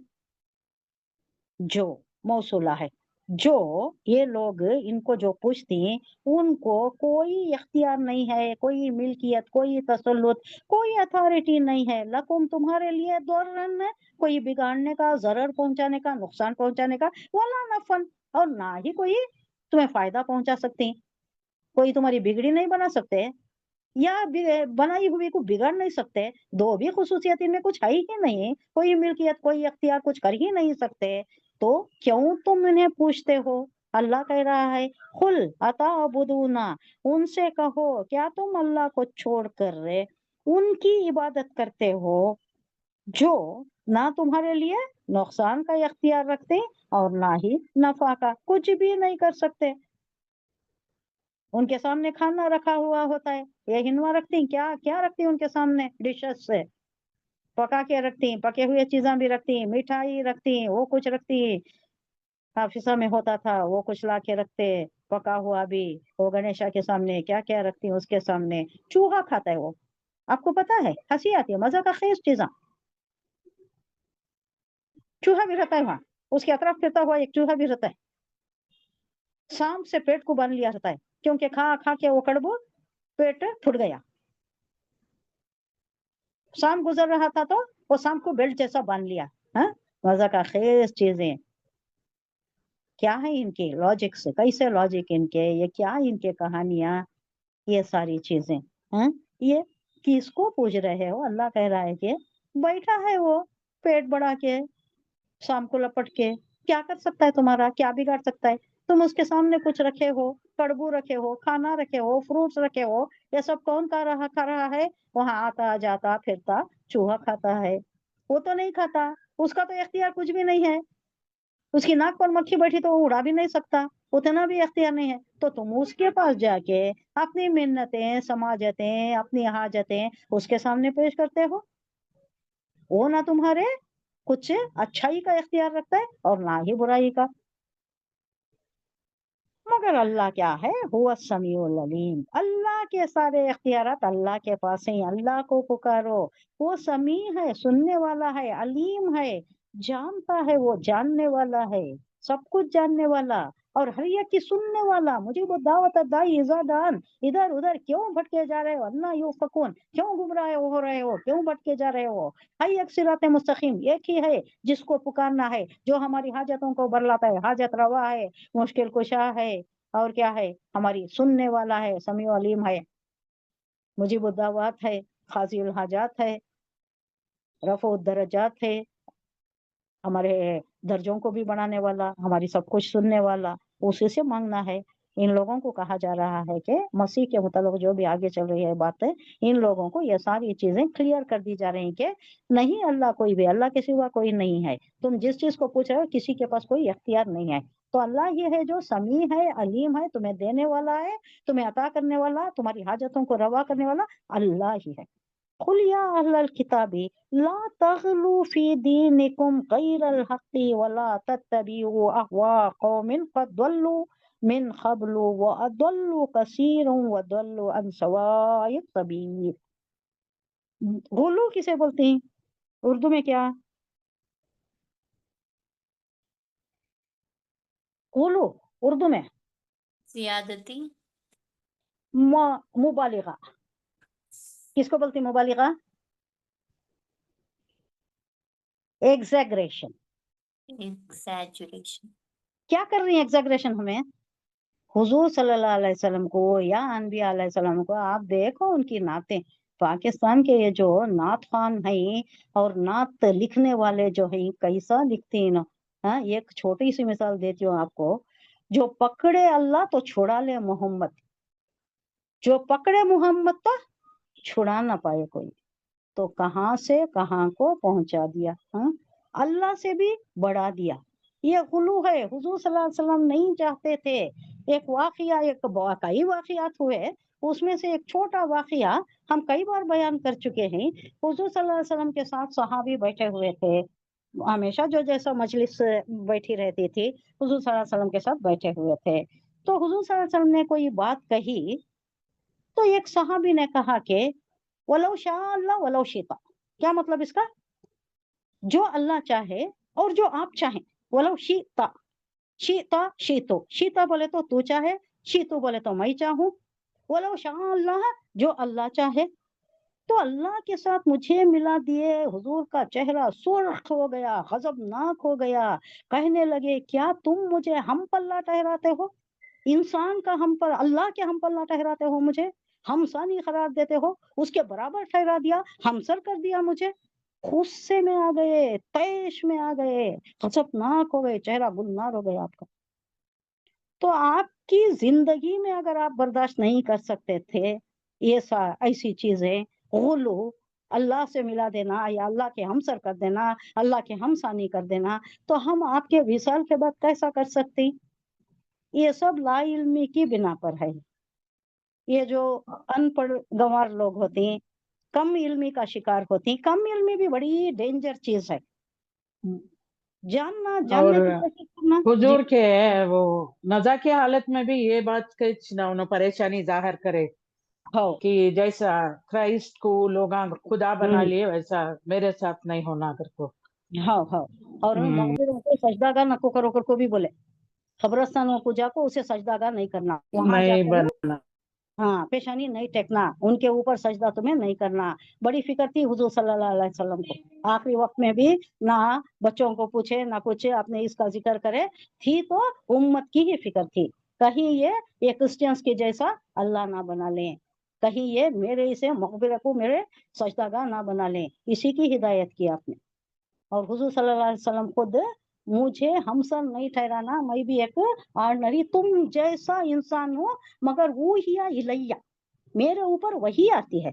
जो मौसूला है, जो ये लोग इनको जो पूछती हैं, उनको कोई इख्तियार नहीं है, कोई मिल्कियत, कोई तसल्लुत, कोई अथॉरिटी नहीं है। लकुम तुम्हारे लिए, दौरन कोई बिगाड़ने का, जरर पहुंचाने का, नुकसान पहुंचाने का, वला नफन, और ना ही कोई तुम्हें फायदा पहुंचा सकते हैं। कोई तुम्हारी बिगड़ी नहीं बना सकते, या बनाई हुई को बिगाड़ नहीं सकते। दो भी खुसूसियत इनमें कुछ है ही नहीं, कोई मिल्कियत, कोई अख्तियार कुछ कर ही नहीं सकते, तो क्यों तुम इन्हें पूछते हो। अल्लाह कह रहा है, खुल अताबुदूना, उनसे कहो, क्या तुम अल्लाह को छोड़ कर उनकी इबादत करते हो, जो ना तुम्हारे लिए नुकसान का इख्तियार रखते और ना ही नफा का, कुछ भी नहीं कर सकते। उनके सामने खाना रखा हुआ होता है, ये हिनवा रखती हैं, क्या क्या रखती हैं उनके सामने, डिशेस से पका के रखती हैं, पके हुए चीजें भी रखती हैं, मिठाई रखती हैं, वो कुछ रखती है। हाफिसा में होता था, वो कुछ ला के रखते, पका हुआ भी। वो गणेशा के सामने क्या क्या रखती हैं, उसके सामने चूहा खाता है वो, आपको पता है, हंसी आती है, मजा का खेज चीजा, चूहा भी रहता है वहां, उसके अतरफ फिरता हुआ एक चूहा भी रहता है। सांप से पेट को बांध लिया रहता है, क्योंकि खा खा के वो कड़बो पेट फूट गया। शाम गुजर रहा था तो वो शाम को बेल्ट जैसा बांध लिया। हाँ, मजा का खेज चीजें, क्या है इनके लॉजिक से, कैसे लॉजिक इनके, ये क्या इनके कहानियां, ये सारी चीजें। हाँ, ये किसको पूछ रहे हो, अल्लाह कह रहा है कि बैठा है वो पेट बढ़ा के, शाम को लपट के, क्या कर सकता है तुम्हारा, क्या बिगाड़ सकता है। तुम उसके सामने कुछ रखे हो, कड़बू रखे हो, खाना रखे हो, फ्रूट्स रखे हो, ये सब कौन खा रहा है? वहां आता जाता फिरता चूहा खाता है। वो तो नहीं खाता, उसका तो इख्तियार कुछ भी नहीं है। उसकी नाक पर मक्खी बैठी तो वो उड़ा भी नहीं सकता, उतना भी इख्तियार नहीं है। तो तुम उसके पास जाके अपनी मिन्नतें, समाजतें, अपनी हाजतें उसके सामने पेश करते हो। वो ना तुम्हारे कुछ अच्छाई का इख्तियार रखता है और ना ही बुराई का। मगर अल्लाह क्या है? हुवा समीउल अलीम। अल्लाह के सारे इख्तियारात अल्लाह के पास हैं। अल्लाह को पुकारो, वो समी है, सुनने वाला है, अलीम है, जानता है, वो जानने वाला है, सब कुछ जानने वाला और हर एक की सुनने वाला। मुझे वो दावत दाई इजादान, इधर उधर क्यों भटके जा रहे हो? अन्ना यू फकून, क्यों गुमराह हो रहे हो? क्यों भटके जा रहे हो? हाई एक सिरात मुस्तकीम, एक ही है जिसको पुकारना है, जो हमारी हाजतों को बरलाता है, हाजत रवा है, मुश्किल कुशा है, और क्या है? हमारी सुनने वाला है, समीउ अलीम है, मुजीबुद दावात है, खाजिउल हाजात है, रफ़उद दरजात है, हमारे दर्जों को भी बढ़ाने वाला, हमारी सब कुछ सुनने वाला, उसी से मांगना है। इन लोगों को कहा जा रहा है कि मसीह के मुतालिक जो भी आगे चल रही है बातें, इन लोगों को ये सारी चीजें क्लियर कर दी जा रही हैं कि नहीं, अल्लाह कोई भी, अल्लाह के सिवा कोई नहीं है। तुम जिस चीज को पूछ रहे हो किसी के पास कोई इख्तियार नहीं है। तो अल्लाह ही है जो समी है, अलीम है, तुम्हें देने वाला है, तुम्हें अता करने वाला, तुम्हारी हाजतों को रवा करने वाला अल्लाह ही है। कुल या अहलल किताबी ला तगलू फी दीनिकुम गैरल हक़्क़ि वला तत्तबिउ अहवा कौमिन क़द दल्लू मिन क़ब्लु व अदल्लू कसीरन व दल्लू अन सवाइस सबील। गुलू किसे बोलते हैं उर्दू में? क्या गुलू उर्दू में? ज्यादती। मुबालिगा। किसको बोलते हैं मुबालिगा? एग्जैगरेशन। एक्सैजुरेशन। क्या कर रही है एग्जैगरेशन हमें? हुजूर सल्लल्लाहु अलैहि वसल्लम को या अनबिया अलैहि सल्लम को आप देखो, उनकी नातें। पाकिस्तान के ये जो नात खान है और नात लिखने वाले जो है कैसा लिखते हैं ना। हाँ, एक छोटी सी मिसाल देती हूँ आपको। जो पकड़े अल्लाह तो छुड़ा ले मोहम्मद, जो पकड़े मोहम्मद तो छुड़ा ना पाए कोई। तो कहाँ से कहाँ को पहुंचा दिया। हाँ, अल्लाह से भी बढ़ा दिया। ये गुलू है। हुजूर सल्लल्लाहु अलैहि वसल्लम नहीं चाहते थे। एक वाकया, कई वाकयात हुए, उसमें से एक छोटा वाकया हम कई बार बयान कर चुके हैं। हुजूर सल्लल्लाहु अलैहि वसल्लम के साथ सहाबी बैठे हुए थे। हमेशा जो जैसा मजलिस बैठी रहती थी, हुजूर सल्लल्लाहु अलैहि वसल्लम के साथ बैठे हुए थे। तो हुजूर सल्लल्लाहु अलैहि वसल्लम ने कोई बात कही, तो एक सहाबी ने कहा कि वलौ शाह अल्लाह वलौ शिता। क्या मतलब इसका? जो अल्लाह चाहे और जो आप चाहें। वलौ शीता, शीता शीतो, शीता बोले तो तू चाहे, शीतो बोले तो मैं चाहूं। वलौ शाह अल्लाह, जो अल्लाह चाहे। तो अल्लाह के साथ मुझे मिला दिए। हुजूर का चेहरा सुर्ख हो गया, गजबनाक हो गया। कहने लगे, क्या तुम मुझे हम पल्ला ठहराते हो? इंसान का हम पर, अल्लाह के हम पल्ला ठहराते हो मुझे? हमसानी करार देते हो, उसके बराबर ठहरा दिया, हमसर कर दिया मुझे। गुस्से में आ गए, तैश में आ गए, खतरनाक हो गए, चेहरा गुलनार हो गया आपका। तो आपकी जिंदगी में अगर आप बर्दाश्त नहीं कर सकते थे ये ऐसी चीजें, गुलू, अल्लाह से मिला देना या अल्लाह के हमसर कर देना, अल्लाह के हमसानी कर देना, तो हम आपके विसाल के बाद कैसा कर सकते? ये सब ला इल्मी की बिना पर है। ये जो अनपढ़ गंवार लोग होते हैं, कम इल्मी का शिकार होती हैं। कम इल्मी भी बड़ी डेंजर चीज है। जानना, और जानने की कोशिश करना। जी हुजूर के वो नजा की हालत में भी ये बात कच ना उन्हें परेशानी जाहिर करे हाँ। कि जैसा क्राइस्ट को लोग खुदा बना लिए वैसा मेरे साथ नहीं होना कर को। हाँ हाँ। और मकबरों को सजदागार न को करो कर को भी बोले, कब्रस्तानों को जाको उसे सजदागार नहीं करना, वहां नहीं जाकर बनना। हाँ पेशानी नहीं टेकना, उनके ऊपर सजदा तुम्हें नहीं करना। बड़ी फिक्र थी हुजूर सल्लल्लाहु अलैहि वसल्लम को। आखिरी वक्त में भी ना बच्चों को पूछे ना कुछ, अपने इसका जिक्र करे, थी तो उम्मत की ही फिक्र थी। कहीं ये क्रिश्चियंस के जैसा अल्लाह ना बना लें, कहीं ये मेरे इसे मकबरे को मेरे सजदागाह ना बना लें, इसी की हिदायत की आपने। और हुजूर सल्लल्लाहु अलैहि वसल्लम खुद مجھے ہمسر نہیں ٹھہرانا، میں بھی ایک آرڈنری تم جیسا انسان ہوں، مگر وہ ہی الیہ، میرے اوپر وہی آتی ہے،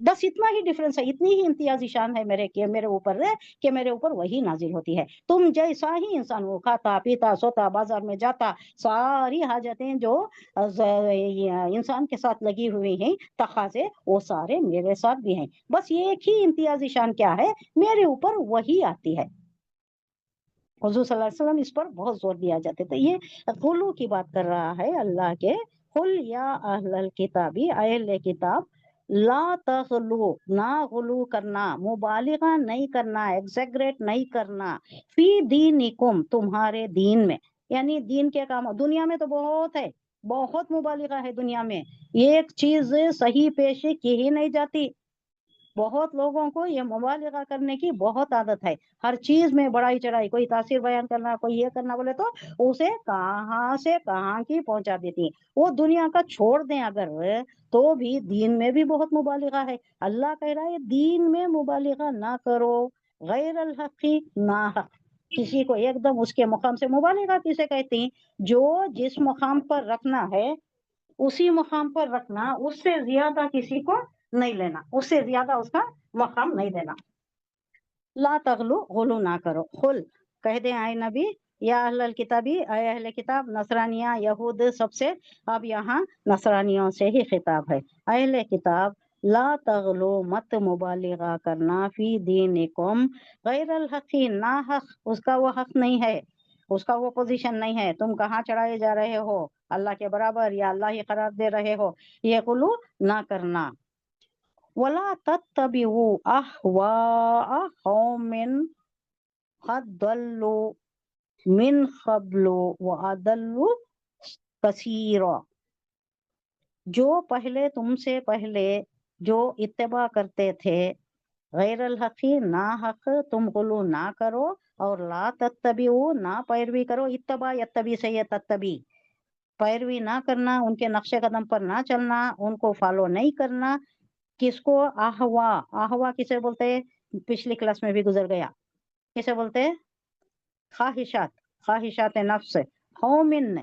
بس اتنا ہی ڈفرینس ہے، اتنی ہی امتیازی شان ہے میرے اوپر کہ میرے اوپر وہی نازل ہوتی ہے۔ تم جیسا ہی انسان ہو، کھاتا پیتا سوتا بازار میں جاتا، ساری حاجتیں جو انسان کے ساتھ لگی ہوئی ہیں تقاضے، وہ سارے میرے ساتھ بھی ہیں، بس یہ ایک ہی امتیازی شان کیا ہے، میرے اوپر وہی آتی ہے۔ حضور صلی اللہ علیہ وسلم اس پر بہت زور دیا جاتے تھے۔ یہ غلو کی بات کر رہا ہے اللہ کے، قل یا اہل الکتابی، اہل کتاب، لا تغلو، نہ غلو کرنا، مبالغہ نہیں کرنا، ایگزیگریٹ نہیں کرنا، فی دینکم، تمہارے دین میں، یعنی دین کے کام، دنیا میں تو بہت ہے، بہت مبالغہ ہے دنیا میں، ایک چیز صحیح پیش کی ہی نہیں جاتی، بہت لوگوں کو یہ مبالغہ کرنے کی بہت عادت ہے، ہر چیز میں بڑائی چڑھائی، کوئی تاثیر بیان کرنا، کوئی یہ کرنا بولے تو اسے کہاں سے کہاں کی پہنچا دیتی۔ وہ دنیا کا چھوڑ دیں اگر تو بھی دین میں بھی بہت مبالغہ ہے۔ اللہ کہہ رہا ہے دین میں مبالغہ نہ کرو، غیر الحقی، نہ حق، کسی کو ایک دم اس کے مقام سے، مبالغہ کسے کہتے ہیں؟ جو جس مقام پر رکھنا ہے اسی مقام پر رکھنا، اس سے زیادہ کسی کو نہیں لینا، اس سے زیادہ اس کا مقام نہیں دینا۔ لا تغلو، غلو نہ کرو، خل کہہ دیں آئے نبی، یا اہل الکتابی، اے اہل کتاب، نصرانیہ یہود سب سے، اب یہاں نصرانیوں سے ہی خطاب ہے، اہل کتاب، لا تغلو، مت مبالغہ کرنا، فی دینکم، غیر الحق، نہ حق، اس کا وہ حق نہیں ہے، اس کا وہ پوزیشن نہیں ہے، تم کہاں چڑھائے جا رہے ہو، اللہ کے برابر یا اللہ ہی قرار دے رہے ہو، یہ غلو نہ کرنا۔ وَلَا تَتَّبِعُوا أَهْوَاءَ قَوْمٍ قَدْ ضَلُّوا مِنْ قَبْلُ وَأَضَلُّوا كَثِيرًا، جو پہلے تم سے پہلے جو اتباع کرتے تھے، غیر الحق، نہ حق، تم غلو نہ کرو، اور لا تتبعوا، نہ پیروی کرو، اتباع یتبی سے یہ تتبی، پیروی نہ کرنا، ان کے نقش قدم پر نہ چلنا، ان کو فالو نہیں کرنا، کس کو؟ احوا، احوا کسے بولتے ہیں؟ پچھلی کلاس میں بھی گزر گیا، کسے بولتے ہیں؟ خواہشات، خواہشات نفس، قومن،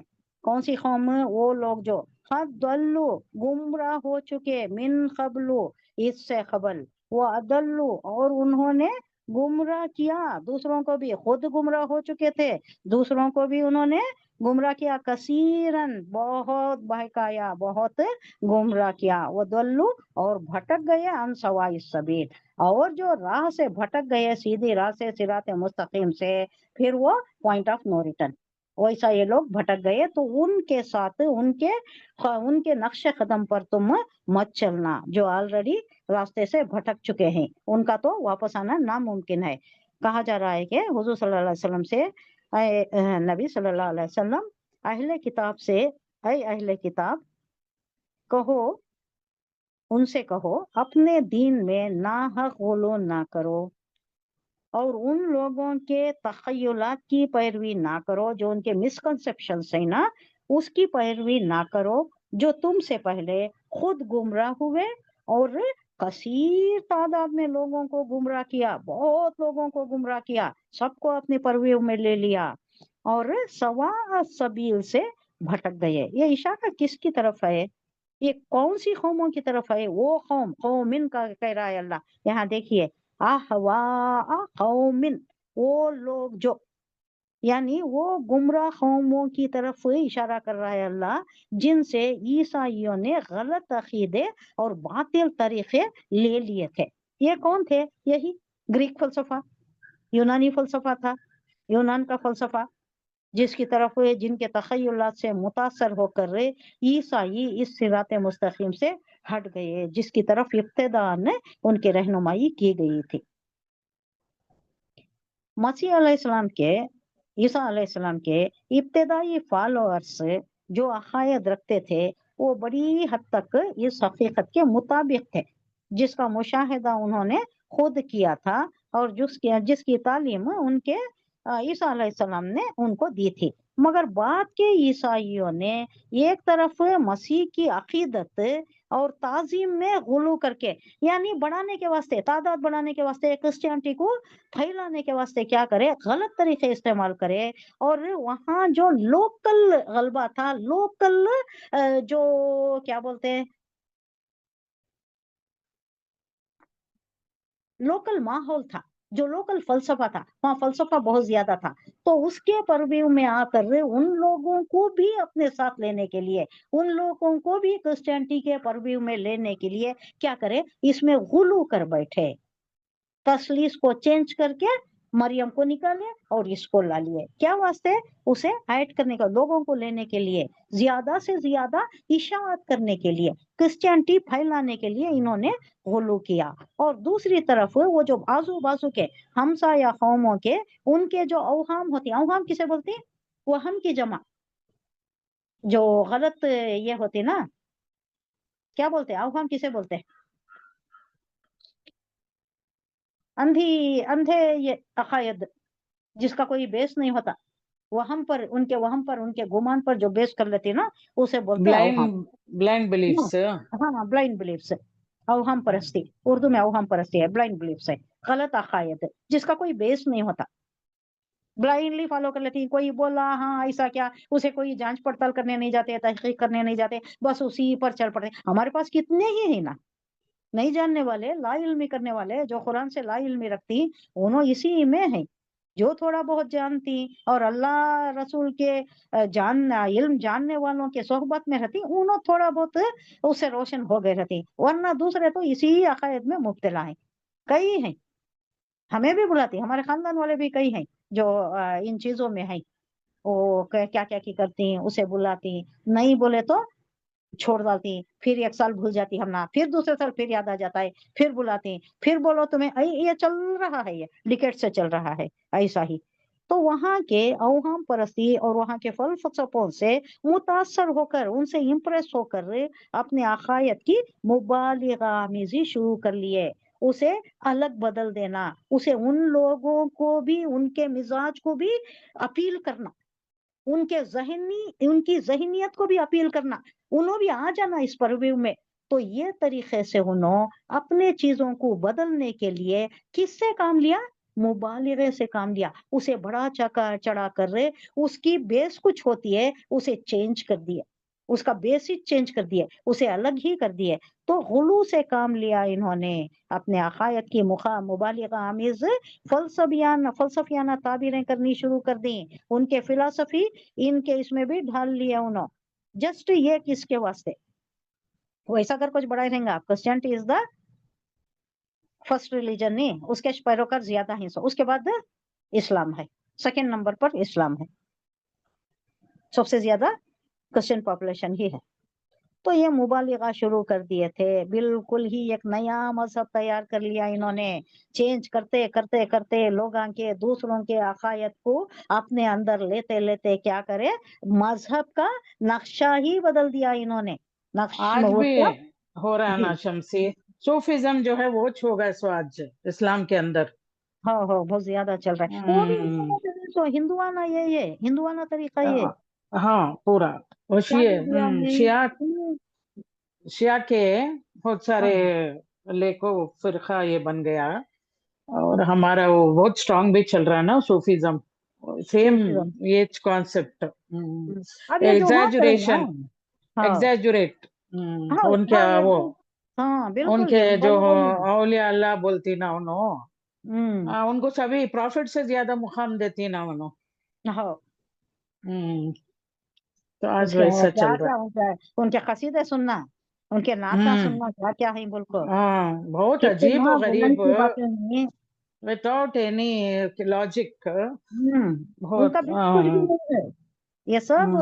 کون سی قوم؟ وہ لوگ جو قد ضلوا، گمراہ ہو چکے، من قبل، اس سے قبل، وہ اضلوا، اور انہوں نے گمراہ کیا دوسروں کو بھی، خود گمراہ ہو چکے تھے، دوسروں کو بھی انہوں نے گمراہ کیا، کثیرن، بہت بہکایا، بہت گمراہ کیا، وہ ضلوا، اور بھٹک گئے، عن سواء السبیل، اور جو راہ سے بھٹک گئے، سیدھی راہ سے، صراط مستقیم سے، پھر وہ پوائنٹ آف نو ریٹرن، ویسا یہ لوگ بھٹک گئے، تو ان کے ساتھ ان کے نقش قدم پر تم مت چلنا، جو آلریڈی راستے سے بھٹک چکے ہیں، ان کا تو واپس آنا ناممکن ہے۔ کہا جا رہا ہے کہ حضور صلی اللہ علیہ وسلم سے، اے نبی صلی اللہ علیہ وسلم، اہل کتاب سے، اے اہل کتاب، کہو، ان سے کہو، اپنے دین میں ناحق غلو نہ کرو، اور ان لوگوں کے تخیلات کی پیروی نہ کرو، جو ان کے مسکنسپشنس ہیں نا، اس کی پیروی نہ کرو، جو تم سے پہلے خود گمراہ ہوئے، اور کثیر تعداد میں لوگوں کو گمراہ کیا، بہت لوگوں کو گمراہ کیا، سب کو اپنی پرویوں میں لے لیا، اور سواء السبیل سے بھٹک گئے۔ یہ اشارہ کس کی طرف ہے؟ یہ کون سی قوموں کی طرف ہے؟ وہ قومن کا کہہ رہا ہے اللہ، یہاں دیکھیے، احواء قومن، وہ لوگ جو، یعنی وہ گمراہ قوموں کی طرف اشارہ کر رہا ہے اللہ، جن سے عیسائیوں نے غلط عقیدے اور باطل طریقے لے لیے تھے۔ یہ کون تھے؟ یہی گریک فلسفہ، یونانی فلسفہ تھا، یونان کا فلسفہ، جس کی طرف جن کے تخیلات سے متاثر ہو کر عیسائی اس صراط مستقیم سے ہٹ گئے، جس کی طرف ابتداء ان کی رہنمائی کی گئی تھی۔ مسیح علیہ السلام کے، عیسیٰ علیہ السلام کے ابتدائی فالوورز جو عقائد رکھتے تھے، وہ بڑی حد تک اس حقیقت کے مطابق تھے، جس کا مشاہدہ انہوں نے خود کیا تھا، اور جس کی تعلیم ان کے عیسیٰ علیہ السلام نے ان کو دی تھی۔ مگر بعد کے عیسائیوں نے ایک طرف مسیح کی عقیدت اور تعظیم میں غلو کر کے، یعنی بڑھانے کے واسطے، تعداد بڑھانے کے واسطے، کرسچینٹی کو پھیلانے کے واسطے کیا کرے، غلط طریقے استعمال کرے. اور وہاں جو لوکل غلبہ تھا، لوکل جو کیا بولتے ہیں، لوکل ماحول تھا، جو لوکل فلسفہ تھا، وہاں فلسفہ بہت زیادہ تھا، تو اس کے پرویو میں آ کر ان لوگوں کو بھی اپنے ساتھ لینے کے لیے، ان لوگوں کو بھی کرسچینٹی کے پرویو میں لینے کے لیے کیا کرے، اس میں غلو کر بیٹھے، تسلیس کو چینج کر کے مریم کو نکالے اور اس کو لا لیے. کیا واسطے؟ اسے ایڈ کرنے کا، لوگوں کو لینے کے لیے، زیادہ سے زیادہ اشاعت کرنے کے لیے، کرسچینٹی پھیلانے کے لیے انہوں نے غلو کیا. اور دوسری طرف وہ جو آزو بازو کے ہمسا یا قوموں کے، ان کے جو اوہام ہوتی، اوہام کسے بولتے ہیں؟ وہم کی جمع، جو غلط یہ ہوتی نا، کیا بولتے ہیں اوہام کسے بولتے ہیں؟ اندھے یہ عقائد جس کا کوئی بیس نہیں ہوتا، وہم پر، ان کے گمان پر جو بیس کر لیتی نا، اسے بولتے ہیں اوہام. Blind beliefs. ہاں، بلائنڈ بلیفس، اوہام پرستی، اردو میں اوہام پرستی ہے، بلائنڈ بلیفس ہے، غلط عقائد جس کا کوئی بیس نہیں ہوتا، بلائنڈلی فالو کر لیتی. کوئی بولا ہاں ایسا کیا، اسے کوئی جانچ پڑتال کرنے نہیں جاتے، تحقیق کرنے نہیں جاتے، بس اسی پر چل پڑتے. ہمارے پاس کتنے ہی ہیں نا نہیں جاننے والے، لا علمی کرنے والے، جو قرآن سے لا علمی رکھتی، انہوں اسی میں ہیں. جو تھوڑا بہت جانتی اور اللہ رسول کے علم جاننے والوں کے صحبت میں رہتی، انہوں تھوڑا بہت اس سے روشن ہو گئے رہتی، ورنہ دوسرے تو اسی عقائد میں مبتلا ہیں. کئی ہیں، ہمیں بھی بلاتی، ہمارے خاندان والے بھی کئی ہیں جو ان چیزوں میں ہیں. وہ کیا کیا کی کرتی، اسے بلاتی، نہیں بولے تو چھوڑ ڈالتی، پھر ایک سال بھول جاتی ہم نہ، پھر دوسرے سال پھر یاد آ جاتا ہے، پھر بلاتی، پھر بولو تمہیں یہ چل رہا ہے، یہ ڈیکیڈ سے چل رہا ہے ایسا ہی. تو وہاں کے اوہام پرستی اور وہاں کے فلسفوں سے متاثر ہو کر، ان سے امپریس ہو کر اپنے عقائد کی مبالغہ آمیزی شروع کر لیے، اسے الگ بدل دینا، اسے ان لوگوں کو بھی، ان کے مزاج کو بھی اپیل کرنا، ان کی ذہنیت کو بھی اپیل کرنا، انہوں بھی آ جانا اس پرویو میں. تو یہ طریقے سے انہوں اپنے چیزوں کو بدلنے کے لیے کس سے کام لیا؟ مبالغے سے کام لیا. اسے بڑا چڑھا کر رہے، اس کی بیس کچھ ہوتی ہے اسے چینج کر دیا، اس کا بیسک چینج کر دیے، اسے الگ ہی کر دیے. تو غلو سے کام لیا انہوں نے، اپنے عقائد کی مبالغہ آمیز فلسفیانہ تعبیریں کرنی شروع کر دیں، ان کے فلسفی ان کے اس میں بھی ڈھال لیا انہوں. جسٹ یہ کس کے واسطے؟ ویسا اگر کچھ بڑا رہیں گا، Christianity is the first religion, نہیں، اس کے پیروکار زیادہ ہیں. اس کے بعد اسلام ہے، سیکنڈ نمبر پر اسلام ہے، سب سے زیادہ کرسچن پاپولیشن ہی ہے. تو یہ مبالغہ شروع کر دیے تھے، بالکل ہی ایک نیا مذہب تیار کر لیا انہوں نے، چینج کرتے کرتے کرتے لوگوں کے، دوسروں کے عقائد کو اپنے اندر لیتے لیتے کیا کرے، مذہب کا نقشہ ہی بدل دیا انہوں نے. آج بھی ہو رہا ہے جی نا شمسی، صوفیزم جو ہے وہ چھو گئے سو آج اسلام کے اندر. ہاں بہت زیادہ چل رہا ہے وہ بھی. ہندوانہ یہ ہندوانہ طریقہ یہ ہاں پورا وہ شیعہ ہوں، شیعہ کے بہت سارے ہاں لیکو فرقہ یہ بن گیا. اور ہمارا وہ بہت اسٹرانگ بھی چل رہا ہے نا صوفیزم، سیم صوفیزم. یہ کانسیپٹ. اب یہ جو وہاں کرے نا، ایگزیجریشن، ہاں ایگزیجریٹ ہاں ان ہاں کے وہ، ہاں ان بالکل کے جو وہی. اولیاء اللہ بولتی نا انہوں، ہوں ان کو سبھی پروفٹ سے زیادہ مقام دیتی نا انہوں. ہاں تو آج اس کے ویسا کیا چل کیا رہا ان کے قصیدے سننا، ان کے نعتیں ہے. سننا، کیا کیا ہے بول کو، ہاں بہت عجیب کتنا و بلند غریب، کی باتیں نہیں. without any logic. ان کا بہت بالکل بھی نہیں ہے، یہ سب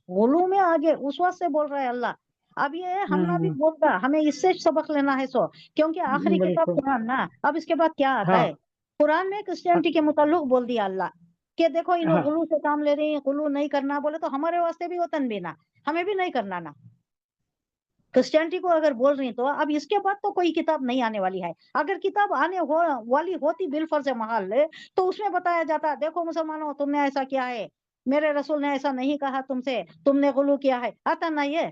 غلو میں آگے اس وقت سے بول رہے اللہ. اب یہ ہم نہ بھی بول رہا، ہمیں اس سے سبق لینا ہے سو، کیونکہ آخری کتاب بالکل. قرآن نا. اب اس کے بعد کیا آتا ہاں ہے؟ قرآن میں کرسچینٹی کے متعلق بول دیا اللہ کہ دیکھو انہوں ہاں غلو سے کام لے رہی ہیں، غلو نہیں کرنا بولے تو ہمارے واسطے بھی وطن بھی نہ، ہمیں بھی نہیں کرنا نا. کرسچینٹی کو اگر بول رہی تو اب اس کے بعد تو کوئی کتاب نہیں آنے والی ہے. اگر کتاب آنے والی ہوتی بالفرض محال تو اس میں بتایا جاتا دیکھو مسلمانوں تم نے ایسا کیا ہے، میرے رسول نے ایسا نہیں کہا تم سے، تم نے غلو کیا ہے. آتا نا یہ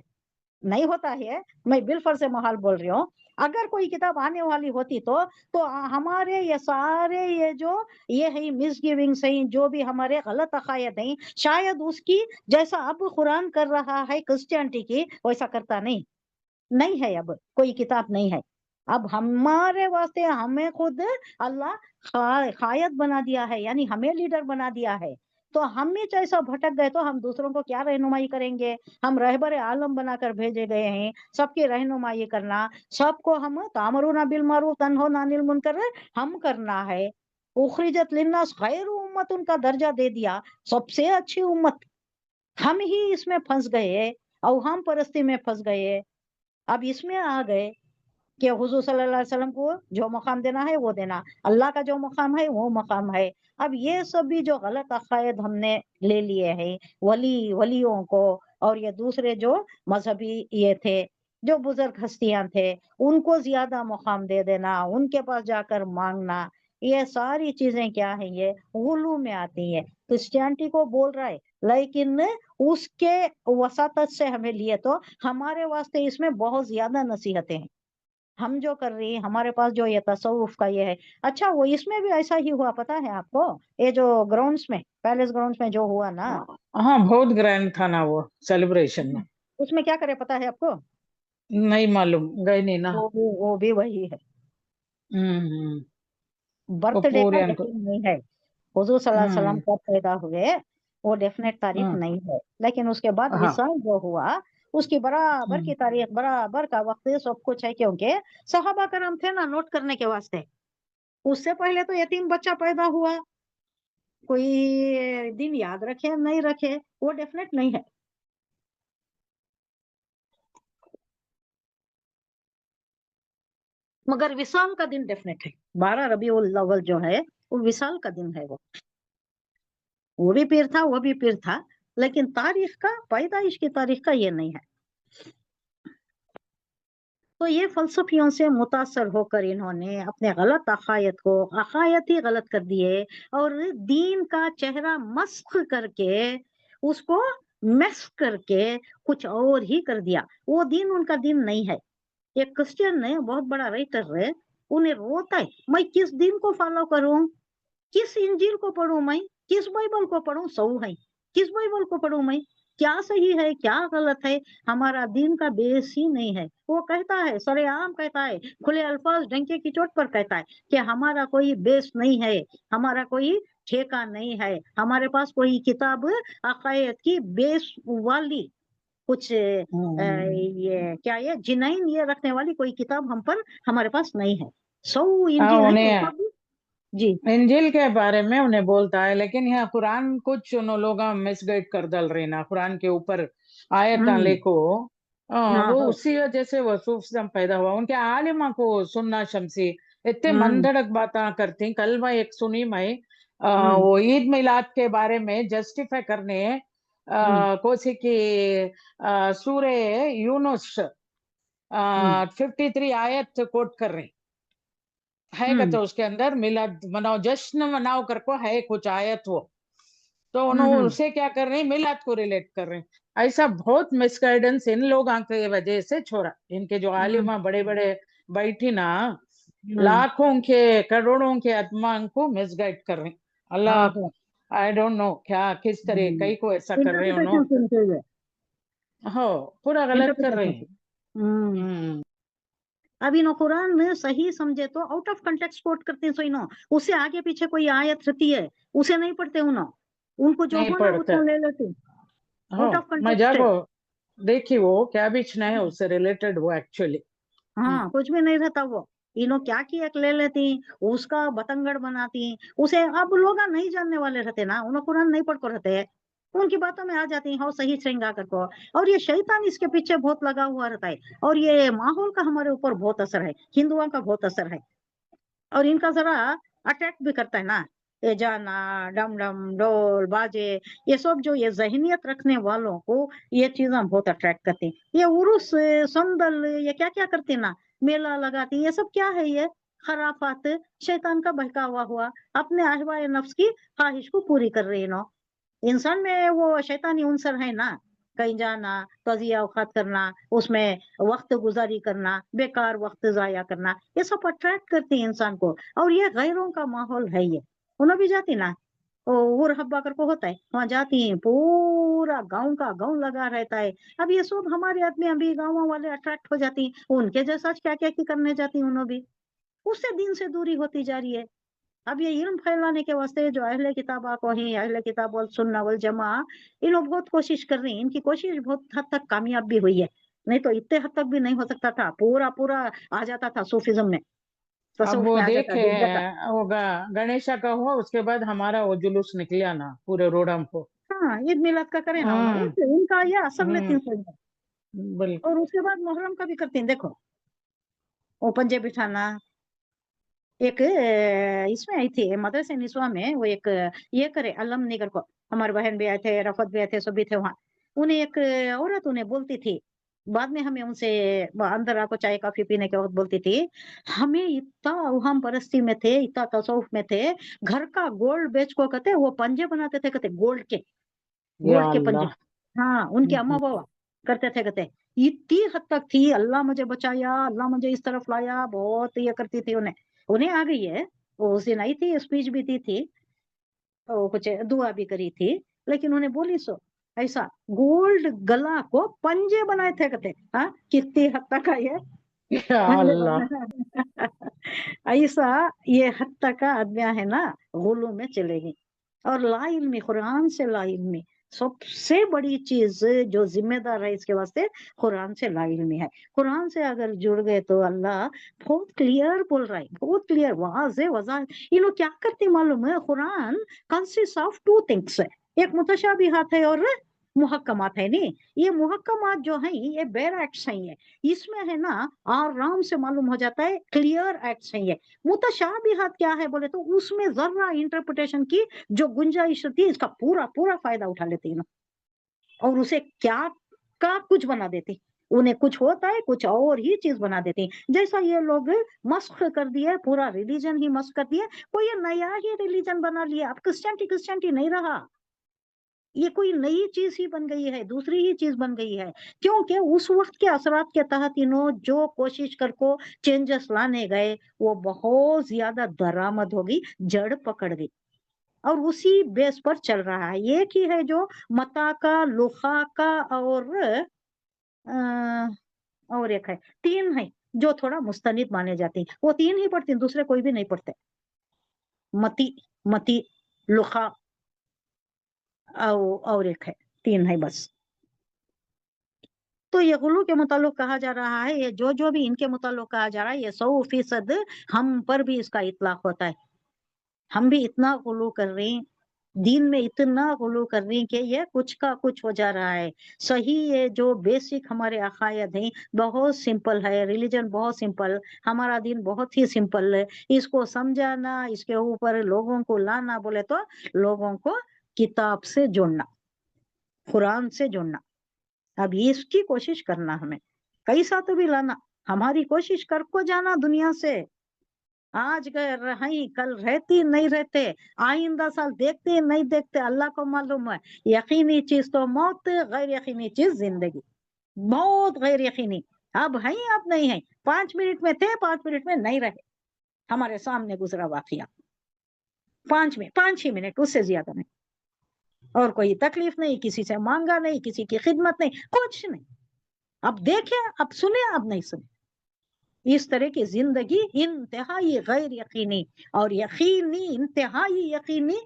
नहीं होता है, मैं बिल्फर से महाल बोल रही हूँ। अगर कोई किताब आने वाली होती तो हमारे ये सारे ये है मिसगिविंग्स हैं, जो भी हमारे गलत अकायद हैं, शायद उसकी जैसा अब कुरान कर रहा है क्रिश्चियनिटी की, वैसा करता नहीं है। अब कोई किताब नहीं है। अब हमारे वास्ते हमें खुद अल्लाह खायद बना दिया है, यानी हमें लीडर बना दिया है। तो हम ही जैसा भटक गए तो हम दूसरों को क्या रहनुमाई करेंगे? हम रहबर आलम बनाकर भेजे गए हैं सबकी रहनुमाई करना, सबको हम तामरूना बिल मारूफ तन्हौना अनिल मुनकर हम करना है। उखरिजत लिन्नास खैर उम्मत उनका दर्जा दे दिया, सबसे अच्छी उम्मत। हम ही इसमें फंस गए, अवहम परस्ती में फंस गए। अब इसमें आ गए कि हुजूर सल्लल्लाहु अलैहि वसल्लम को जो मकाम देना है वो देना, अल्लाह का जो मकाम है वो मकाम है। अब ये सब भी जो गलत अकायद हमने ले लिए हैं वलियों को, और ये दूसरे जो मजहबी ये थे, जो बुजुर्ग हस्तियां थे, उनको ज्यादा मकाम दे देना, उनके पास जाकर मांगना, ये सारी चीजें क्या है, ये गुलू में आती है। क्रिश्चियनिटी को बोल रहा है, लेकिन उसके वसातत से हमें लिए तो हमारे वास्ते इसमें बहुत ज्यादा नसीहतें हैं। हम जो कर रही हैं, हमारे पास जो ये तसव्वुफ का ये है। अच्छा, वो इसमें भी ऐसा ही हुआ, पता है आपको? ये जो ग्राउंड्स में, पैलेस ग्राउंड्स में जो हुआ ना, हाँ बहुत ग्रैंड था ना वो सेलिब्रेशन में। उसमें क्या करे पता है आपको? नहीं मालूम, गए नहीं ना। वो भी वही है, हम्म। वो बर्थडे का पूरे उनको। यकीन नहीं है। हुजूर सल्लल्लाहु अलैहि वसल्लम हम्म। कब पैदा हुए वो डेफिनेट तारीख हम्म। नहीं है, लेकिन उसके बाद हाँ। विसाल जो हुआ उसकी बराबर की हम्म। तारीख, बराबर का वक्त, सब कुछ है। क्योंकि सहाबा करम थे ना नोट करने के वास्ते। उससे पहले तो यतीम बच्चा पैदा हुआ, कोई दिन याद रखे नहीं रखे वो डेफिनेट नहीं है। मगर विसाल का दिन डेफिनेट है। 12 रबीउल अव्वल जो है वो विसाल का दिन है। वो भी पीर था, वो भी पीर था, लेकिन तारीख का, पैदाइश की तारीख का ये नहीं है। तो ये फलसफियों से मुतासर होकर इन्होंने अपने गलत अकायद ही गलत कर दिए, और दीन का चेहरा मस्ख करके, उसको मैस करके कुछ और ही कर दिया। वो दीन उनका दीन नहीं है। एक क्रिश्चियन ने, बहुत बड़ा राइटर है, उन्हें रोता है, मैं किस दिन को फॉलो करूं, किस इंजील को पढूं, मैं किस बाइबल को पढूं, सऊ है किस बाइबल को पढूं, मैं क्या सही है क्या गलत है? हमारा दीन का बेस ही नहीं है। वो कहता है, सरेआम कहता है, खुले अल्फाज डंके की चोट पर कहता है कि हमारा कोई बेस नहीं है, हमारा कोई ठेका नहीं है, हमारे पास कोई किताब अकायद की बेस वाली कुछ ये क्या, ये जिनाइन ये रखने वाली कोई किताब हम पर, हमारे पास नहीं है। सौ हाँ इंजील है वो उन्हें सब। जी। इंजिल के बारे में उन्हें बोलता है, लेकिन यहाँ कुरान कुछ उन लोग मिसगाइड कर दल रहे ना, कुरान के ऊपर आयता हम्म। लेको। हाँ वो हाँ। उसी वजह से वो सूफिज्म पैदा हुआ। उनके आलिमा को सुन्ना शमसी इतने हम्म। मनधड़क बातें करती। कल मैं एक सुनी, मैं हम्म। वो ईद मिलाद के बारे में जस्टिफाई करने हम्म। कोसी की सूरे यूनुस हम्म। 53 आयत कोट कर रहे है हम्म। तो उसके अंदर मिलाद मनाओ, जश्न मनाओ करको है कुछ आयत वो। तो हम्म। उन्होंने उसे क्या कर रहे हैं, मिलाद को रिलेट कर रहे हैं। ऐसा बहुत मिसगाइडेंस इन लोगों की वजह से छोड़ा। इनके जो हम्म। आलिमा बड़े बड़े बैठी ना, हम्म। लाखों के करोड़ों के आत्मा को मिसगाइड कर रहे हैं। हाँ अल्लाह, हाँ। आई डोंट नो क्या किस तरह कई को ऐसा कर रहे हैं इंटरप्रिटेशन उन्होंने। सुनते हुए, हो, पूरा गलत कर रहे इंटरप्रिटेशन हैं। से। हम्म। हम्म। अब इनो कुरान में सही समझे तो आउट ऑफ कंटेक्स्ट कोट करते हैं, सो इनो उससे आगे पीछे कोई आयत रहती है उसे नहीं पढ़ते उनो, उनको जो नहीं हो ना पढ़ते। उतना ले लेते, हो, आउट ऑफ मैं कंटेक्स्ट है। जागो देखी वो क्या बीचना है उससे रिलेटेड वो एक्चुअली। हाँ, कुछ भी नहीं रहता वो। इनो क्या किया, ले लेती, उसका बतंगड़ बनाती उसे। अब लोग नहीं जानने वाले रहते ना, उन्हें कुरान नहीं पढ़ कर रहते, उनकी बातों में आ जाती हो सही श्रृंगार करको। और ये शैतान इसके पीछे बहुत लगा हुआ रहता है, और ये माहौल का हमारे ऊपर बहुत असर है, हिंदुओं का बहुत असर है। और इनका जरा अटैक भी करता है ना, ये जाना, डम डम ढोल बाजे, ये सब जो ये जहनियत रखने वालों को ये चीजें बहुत अट्रैक्ट करती हैं। ये उर्स, संदल, ये क्या क्या करती ना, मेला लगाती, ये सब क्या है? ये खराफात, शैतान का बहकावा हुआ, अपने अहवाए नफ्स की ख्वाहिश को पूरी कर रही नो। इंसान में वो शैतानी उनसर है ना, कहीं जाना, तजिया औकात करना, उसमें वक्त गुजारी करना, बेकार वक्त जाया करना, ये सब अट्रैक्ट करती है इंसान को। और ये गैरों का माहौल है, ये उन्हें भी जाती ना, और हब्बा कर को होता है, वहां जाती है, पूरा गांव का गांव लगा रहता है। अब ये सब हमारे आदमी अभी गाँव वाले अट्रैक्ट हो जाती हैं, उनके जैसा क्या क्या की करने जाती हैं उन्होंने भी, उससे दिन से दूरी होती जा रही है। अब ये इल्म फैलाने के वास्ते जो अहले किताबा को है, अहले किताब वल सुन्ना वल जमा, ये लोग बहुत कोशिश कर रही हैं, इनकी कोशिश बहुत हद तक कामयाब भी हुई है, नहीं तो इतने हद तक भी नहीं हो सकता था, पूरा पूरा आ जाता था सूफिज्म में, अब तसव्वुफ वो में आ जाता देखे जिद्दत का। होगा गणेशा का हुआ, उसके बाद हमारा वो जुलूस निकला ना पूरे रोडम को। हाँ, ईद मिलाद का करे ना उन्होंने, इनका ये असल में हम्म 300 है। बिल्कुल। और उसके बाद मुहर्रम का भी करते हैं, देखो वो पंजे बिठाना। एक इसमें आई थी मदरसे निस्वा में, वो एक ये करे अलम निगर को, हमारे बहन भी आए थे, रफत भी आए थे, सभी थे वहां। उन्हें एक औरत उन्हें बोलती थी, बाद में हमें उनसे अंदर आको चाय कॉफी पीने के वक्त बोलती थी, हमें इतना हम परस्ती में थे, इतना तसौफ में थे, घर का गोल्ड बेच को कहते वो पंजे बनाते थे, कहते या गोल्ड के पंजे। अल्लाह। हाँ, उनके अम्मा हम्म, बाबा करते थे, कहते इतनी हद तक थी, अल्लाह मुझे बचाया, अल्लाह मुझे इस तरफ लाया, बहुत ये करती थी। उन्हें उन्हें आ गई है, वो उस दिन आई थी, स्पीच भी दी थी, और कुछ दुआ भी करी थी, लेकिन उन्हें बोली सो ऐसा गोल्ड गला को पंजे बनाए थे, कहते हाँ कितनी हद तक है ये या पंजे अल्लाह। बनाए। ऐसा ये हद तक का आदमिया है ना, गुलू में चलेगी। और ला इल्मी, कुरान से ला इल्मी सबसे बड़ी चीज जो जिम्मेदार है इसके वास्ते, कुरान से ला इल्मी है। कुरान से अगर जुड़ गए तो अल्लाह बहुत क्लियर बोल रहा है, बहुत क्लियर, वाज़े वज़ाह। ये लोग क्या करते हैं मालूम है, Quran consist of two things, एक मुतशाबिहात है और मुहक्कमात है। नहीं, ये मुहक्कमात जो है ये बेर एक्ट्स हैं, ये इसमें है ना आराम से मालूम हो जाता है, क्लियर एक्ट्स हैं ये। मुतशाबिहात क्या है बोले तो उसमें जरा इंटरप्रिटेशन की जो गुंजाइश होती है, इसका पूरा पूरा फायदा उठा लेते हैं ना, और उसे क्या का कुछ बना देते हैं। उन्हें कुछ होता है, कुछ और ही चीज बना देते हैं। जैसा ये लोग मस्ख कर दिया, पूरा रिलीजन ही मस्ख कर दिया, कोई ये नया ही रिलीजन बना लिया। अब क्रिश्चियनिटी क्रिश्चियनिटी नहीं रहा, ये कोई नई चीज ही बन गई है, दूसरी ही चीज बन गई है। क्योंकि उस वक्त के असरात के तहत इन्हों जो कोशिश कर को चेंजेस लाने गए, वो बहुत ज्यादा दरामद हो गई, जड़ पकड़ गई, और उसी बेस पर चल रहा है। एक ही है जो मता का, लुखा का, और एक है, तीन है जो थोड़ा मुस्तनिद माने जाते हैं, वो तीन ही पढ़ते हैं, दूसरे कोई भी नहीं पढ़ते। मती, मती, लुखा, और एक है, तीन है बस। तो ये गुलू के मुताल्लिक कहा जा रहा है, ये जो भी इनके मुताल्लिक कहा जा रहा है, ये 100% हम पर भी इसका इतलाक होता है। हम भी इतना गुलू कर रहे हैं, दीन में इतना गुलू कर रही कि ये कुछ का कुछ हो जा रहा है। सही, ये जो बेसिक हमारे अकायद हैं बहुत सिंपल है, रिलीजन बहुत सिंपल, हमारा दीन बहुत ही सिंपल है। इसको समझाना, इसके ऊपर लोगों को लाना बोले तो लोगों को किताब से जोड़ना, कुरान से जोड़ना। अब इसकी कोशिश करना हमें, कैसा तो भी लाना, हमारी कोशिश कर को जाना दुनिया से। आज गए रही, कल रहती नहीं रहते, आइंदा साल देखते नहीं देखते, अल्लाह को मालूम है। यकीनी चीज तो मौत, गैर यकीनी चीज जिंदगी, बहुत गैर यकीनी। अब है, अब नहीं है, 5 मिनट में थे, 5 मिनट में नहीं रहे। हमारे सामने गुजरा वाकया, 5 मिनट, 5 ही मिनट, उससे ज्यादा नहीं। और कोई तकलीफ नहीं, किसी से मांगा नहीं, किसी की खिदमत नहीं, कुछ नहीं। अब देखे, अब सुने, अब नहीं सुने। इस तरह की जिंदगी इंतहाई गैर यकीनी, और यकीनी, इंतहाई यकीनी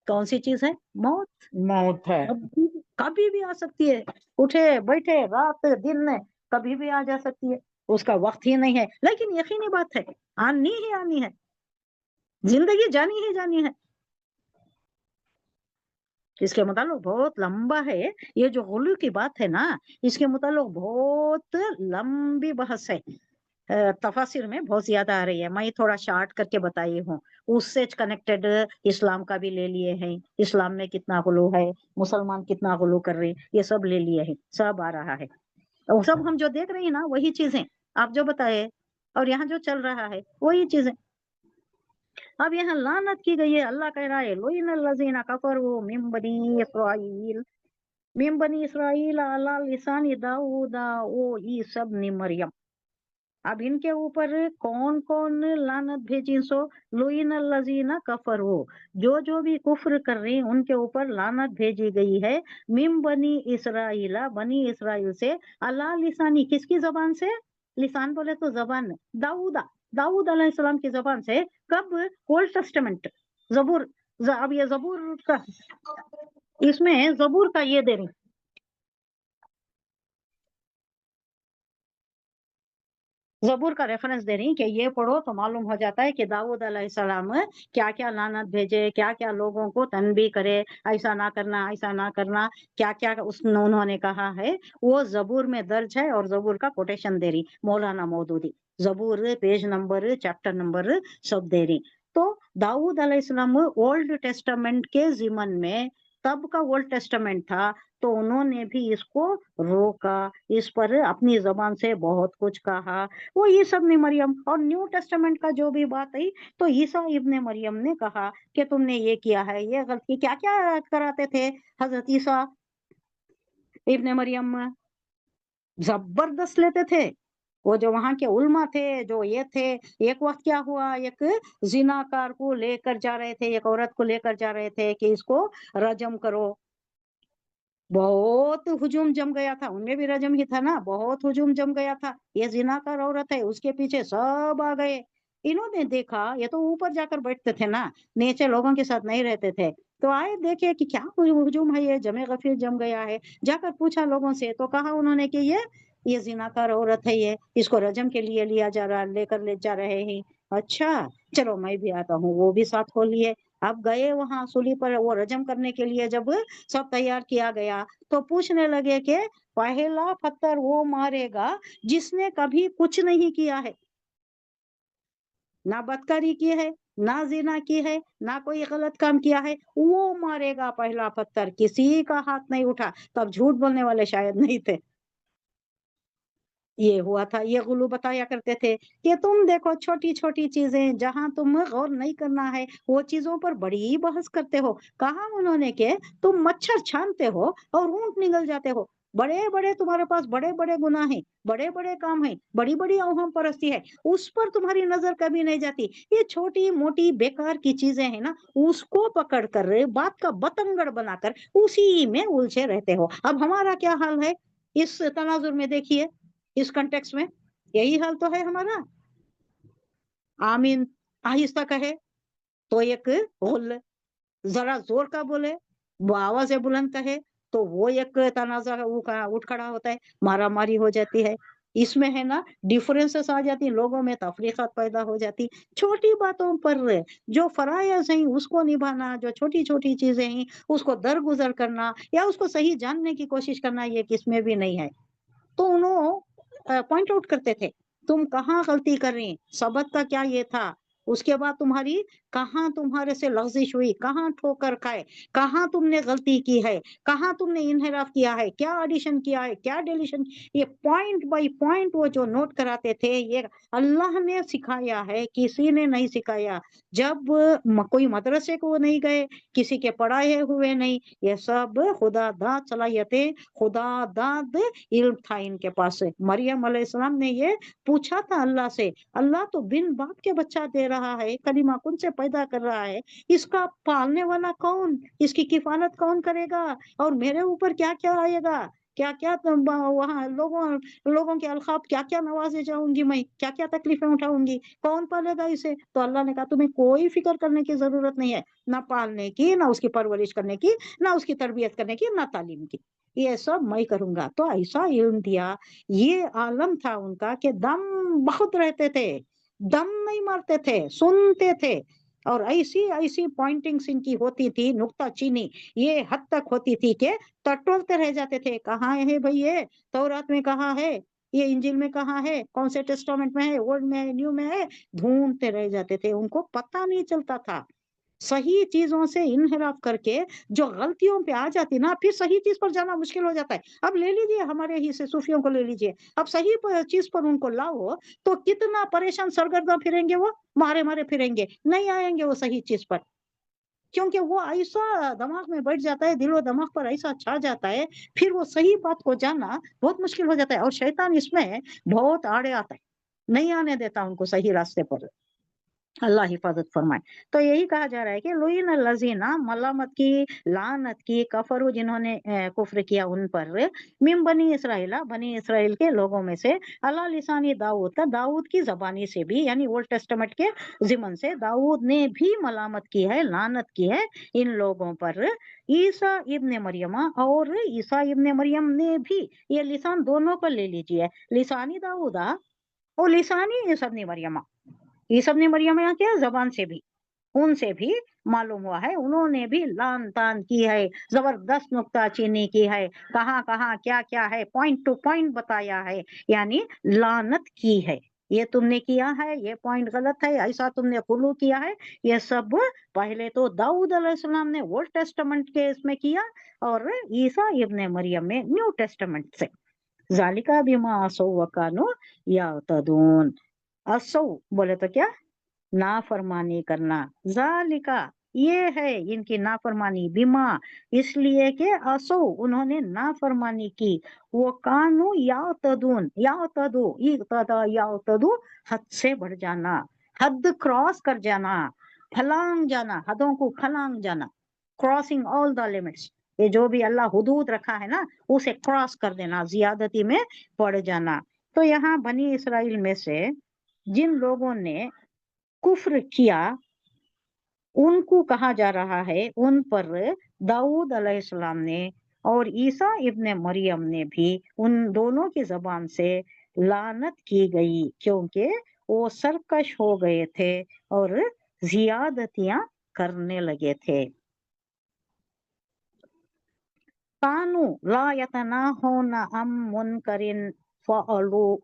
कौन सी चीज है? मौत। मौत है। कभी कभी भी आ सकती है, उठे बैठे रात दिन में कभी भी आ जा सकती है, उसका वक्त ही नहीं है। लेकिन यकीनी बात है, आनी ही आनी है, जिंदगी जानी ही जानी है। इसके मुताल्लिक बहुत लंबा है, ये जो गुलू की बात है ना, इसके मुताल्लिक बहुत लंबी बहस है। तफासिर में बहुत ज्यादा आ रही है, मैं थोड़ा शार्ट करके बताई हूँ। उससे कनेक्टेड इस्लाम का भी ले लिए हैं, इस्लाम में कितना गुलू है, मुसलमान कितना गुलू कर रहे हैं, ये सब ले लिए हैं, सब आ रहा है। और सब हम जो देख रहे हैं ना, वही चीजें आप जो बताए, और यहाँ जो चल रहा है वही चीजें। अब यहाँ लानत की गई है, अल्लाह कह रहा है लोइन लजीना कफरू मिन बनी इसराइल, मिन बनी इसराइल अला लिसानी दाऊदा ओ ईसा इब्न मरियम। अब इनके ऊपर कौन कौन लानत भेजी सो लुइन लजीना कफर हो, जो भी कुफ्र कर रहे हैं उनके ऊपर लानत भेजी गई है। मिम बनी इसराइला, बनी इसराइल से, अला लिसानी, किसकी जबान से? लिसान बोले तो जबान, दाऊदा, दाऊद अलैहिस्सलाम की जबान से। कब? ओल्ड टेस्टामेंट, जबूर। अब ये जबूर का, इसमें जबूर का ये दे रही, जबूर का रेफरेंस दे रही कि ये पढ़ो तो मालूम हो जाता है कि दाऊद अलैहिस्सलाम क्या क्या लानत भेजे, क्या क्या लोगों को तनबी करे, ऐसा ना करना, ऐसा ना करना, क्या क्या उन्होंने कहा है, वो जबूर में दर्ज है। और जबूर का कोटेशन दे रही मौलाना मौदूदी, जबूर पेज नंबर, चैप्टर नंबर सब दे रही। तो दाऊद अलैहिस्सलाम ओल्ड टेस्टामेंट के जिमन में, तब का ओल्ड टेस्टामेंट था, तो उन्होंने भी इसको रोका, इस पर अपनी जबान से बहुत कुछ कहा। वो ईसा इब्न मरियम, और न्यू टेस्टामेंट का जो भी बात आई तो ईसा इब्न मरियम ने कहा कि तुमने ये किया है, ये गलती। क्या क्या कराते थे हजरत ईसा इब्न मरियम? जबरदस्त लेते थे। वो जो वहां के उल्मा थे, जो ये थे, एक वक्त क्या हुआ, एक जिनाकार को लेकर जा रहे थे, एक औरत को लेकर जा रहे थे कि इसको रजम करो। बहुत हुजूम जम गया था, उनमें भी रजम ही था ना, बहुत हुजूम जम गया था। ये जिनाकार औरत है, उसके पीछे सब आ गए। इन्होंने देखा, ये तो ऊपर जाकर बैठते थे ना, नीचे लोगों के साथ नहीं रहते थे। तो आए, देखे कि क्या हुजूम है, ये जमे गफीर जम गया है। जाकर पूछा लोगों से, तो कहा उन्होंने कि ये जिनाकार औरत है, ये इसको रजम के लिए लिया जा रहा, लेकर ले जा रहे हैं। अच्छा, चलो मैं भी आता हूँ, वो भी साथ हो लिए। अब गए वहां सूली पर, वो रजम करने के लिए जब सब तैयार किया गया, तो पूछने लगे कि पहला पत्थर वो मारेगा जिसने कभी कुछ नहीं किया है, ना बदकारी की है, ना जिना की है, ना कोई गलत काम किया है, वो मारेगा पहला पत्थर। किसी का हाथ नहीं उठा। तब झूठ बोलने वाले शायद नहीं थे। ये हुआ था, ये गुलू बताया करते थे कि तुम देखो, छोटी छोटी चीजें जहां तुम गौर नहीं करना है, वो चीजों पर बड़ी बहस करते हो। कहा उन्होंने कि तुम मच्छर छानते हो और ऊंट निगल जाते हो। बड़े बड़े तुम्हारे पास बड़े बड़े गुनाह हैं, बड़े बड़े काम हैं, बड़ी बड़ी अवहम परस्ती है, उस पर तुम्हारी नजर कभी नहीं जाती। ये छोटी मोटी बेकार की चीजें हैं ना, उसको पकड़ कर बात का बतंगड़ बनाकर उसी में उलझे रहते हो। अब हमारा क्या हाल है इस तनाजुर में? देखिए, इस कंटेक्स्ट में यही हाल तो है हमारा। आमीन आहिस्ता कहे तो एक गुल, जरा जोर का बोले, आवाज बुलंद कहे तो वो एक तनाजा उठ खड़ा होता है, मारा मारी हो जाती है। इसमें है ना डिफरेंसेस आ जाती, लोगों में तफरीकात पैदा हो जाती। छोटी बातों पर जो फराइज हैं उसको निभाना, जो छोटी छोटी चीजें हैं उसको दरगुजर करना, या उसको सही जानने की कोशिश करना, ये किसमें भी नहीं है। तो उन्होंने पॉइंट आउट करते थे, तुम कहाँ गलती कर रही, सबक का क्या ये था, उसके बाद तुम्हारी कहाँ तुम्हारे से लफ्जिश हुई, कहाँ ठोकर खाए, कहाँ तुमने गलती की है, कहाँ तुमने इनहराफ किया है, क्या एडिशन किया है, क्या डिलीशन। ये पॉइंट बाय पॉइंट वो जो नोट कराते थे, ये अल्लाह ने सिखाया है, किसी ने नहीं सिखाया। जब कोई मदरसे को नहीं गए, किसी के पढ़ाए हुए नहीं, ये सब खुदा दाद सलाहियतें, खुदा दाद इल्म था इनके पास। मरियम अलैहिस्सलाम ने ये पूछा था अल्लाह से, अल्लाह तो बिन बाप के बच्चा दे रहा है, कलीमा कुन से पैदा कर रहा है, इसका पालने वाला कौन, इसकी किफालत कौन करेगा, और मेरे ऊपर क्या क्या आएगा, क्या क्या वहाँ लोगों के अलखाब क्या क्या नवाजे जाऊंगी मैं, क्या क्या तकलीफें उठाऊंगी, कौन पालेगा इसे। तो अल्लाह ने कहा तुम्हें कोई फिक्र करने की जरूरत नहीं है, ना पालने की, ना उसकी परवरिश करने की, ना उसकी तरबियत करने की, ना तालीम की, ये सब मैं करूंगा। तो ऐसा इल्म दिया। ये आलम था उनका कि दम बहुत रहते थे, दम नहीं मारते थे, सुनते थे। और ऐसी ऐसी पॉइंटिंग्स इनकी होती थी, नुक्ता चीनी ये हद तक होती थी कि टटोलते रह जाते थे, कहाँ है भाई ये, तौरात में कहाँ है, ये इंजिल में कहाँ है, कौन से टेस्टामेंट में है, ओल्ड में है, न्यू में है, ढूंढते रह जाते थे, उनको पता नहीं चलता था। सही चीजों से इनहिराफ करके जो गलतियों पे आ जाती ना, फिर सही चीज पर जाना मुश्किल हो जाता है। अब ले लीजिए हमारे ही से सूफियों को ले लीजिए, अब सही चीज पर उनको लाओ तो कितना परेशान सरगर्दा फिरेंगे, वो मारे मारे फिरेंगे, नहीं आएंगे वो सही चीज पर। क्योंकि वो ऐसा दिमाग में बैठ जाता है, दिलो दिमाग पर ऐसा छा जाता है, फिर वो सही बात को जानना बहुत मुश्किल हो जाता है और शैतान इसमें बहुत आड़े आता है, नहीं आने देता उनको सही रास्ते पर। अल्लाह हिफाजत फरमाए। तो यही कहा जा रहा है कि लुईन लजीना, मलामत की, लानत की, कफरू जिन्होंने कुफ्र किया उन पर, मिन बनी इसराइल के लोगों में से, अला लिसानी दाऊद का, दाऊद की जबानी से भी, यानी ओल्ड टेस्टामेंट के जिमन से दाऊद ने भी मलामत की है, लानत की है इन लोगों पर। ईसा इब्ने मरियमा, और ईसा इब्ने मरियम ने भी, ये लिसान दोनों को ले लीजिए, लिसानी दाऊदा और लिसानी ईसा इब्ने मरियमा। ईसा इब्ने मरियम यहाँ क्या, जबान से भी, उनसे भी मालूम हुआ है, उन्होंने भी लान तान की है, जबरदस्त नुक्ताचीनी की है, कहाँ कहाँ क्या क्या है, पॉइंट टू पॉइंट बताया है, यानी लानत की है, ये तुमने किया है, ये पॉइंट गलत है, ऐसा तुमने कुलू किया है, ये सब पहले तो दाऊद अलैहिस्सलाम ने ओल्ड टेस्टामेंट के इसमें किया और ईसा इब्ने मरियम में न्यू टेस्टामेंट से। जालिका बिमा असौ वकानो यातदून, असौ बोले तो क्या, नाफरमानी करना, जालिका ये है इनकी नाफरमानी, बिमा इसलिए कि असो उन्होंने नाफरमानी की, वो कानू यातदून, यातदू हद से बढ़ जाना, हद क्रॉस कर जाना, फलांग जाना, हदों को फलांग जाना, क्रॉसिंग ऑल द लिमिट्स, ये जो भी अल्लाह हुदूद रखा है ना उसे क्रॉस कर देना, जियादती में पड़ जाना। तो यहाँ बनी इसराइल में से जिन लोगों ने कुफ्र किया उनको कहा जा रहा है, उन पर दाऊद अलैहिस्सलाम ने और ईसा इब्ने मरियम ने भी, उन दोनों की जबान से लानत की गई, क्योंकि वो सरकश हो गए थे और जियादतियां करने लगे थे। कानू ला यतनाहुना अम मुनकरिन फ़अलूहु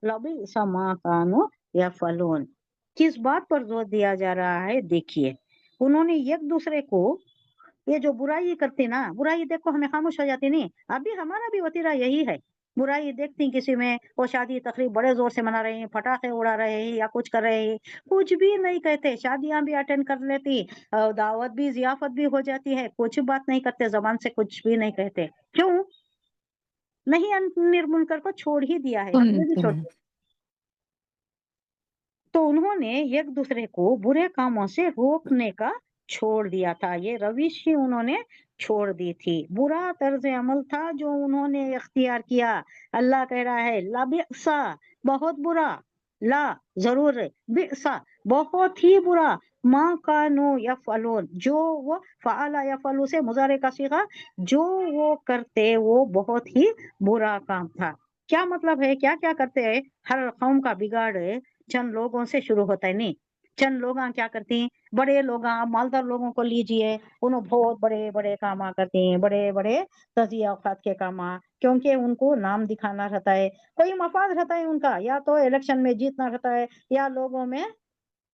लबिअस मा कानू यफ़अलून। किस बात पर जोर दिया जा रहा है, देखिए, उन्होंने एक दूसरे को, ये जो बुराई करती ना, बुराई देखो हमें खामोश हो जाती नहीं, अभी हमारा भी वतीरा यही है, बुराई देखती किसी में, वो शादी तकरीब बड़े जोर से मना रहे हैं, पटाखे उड़ा रहे हैं या कुछ कर रहे हैं, कुछ भी नहीं कहते, शादियां भी अटेंड कर लेती, दावत भी जियाफत भी हो जाती है, कुछ बात नहीं करते, जबान से कुछ भी नहीं कहते, क्यों नहीं, अनिल मुनकर को छोड़ ही दिया है, हमने भी छोड़ दिया। तो उन्होंने एक दूसरे को बुरे कामों से रोकने का छोड़ दिया था, ये रविश ही उन्होंने छोड़ दी थी, बुरा तर्ज अमल था जो उन्होंने इख्तियार किया। अल्लाह कह रहा है ला बिअसा, बहुत बुरा, ला जरूर, बिअसा बहुत ही बुरा, मा कानू यफअलून जो वो, फ़अला यफअलू से मुजारे का सीगा, जो वो करते वो बहुत ही बुरा काम था। क्या मतलब है, क्या क्या करते हैं, हर कौम का बिगाड़ चंद लोगों से शुरू होता है नहीं, चंद लोग क्या करती हैं, बड़े लोग मालदार लोगों को लीजिए, उन्होंने बहुत बड़े बड़े काम करते हैं, बड़े बड़े तजिया औकात के काम, क्योंकि उनको नाम दिखाना रहता है, कोई मफाद रहता है उनका, या तो इलेक्शन में जीतना रहता है, या लोगों में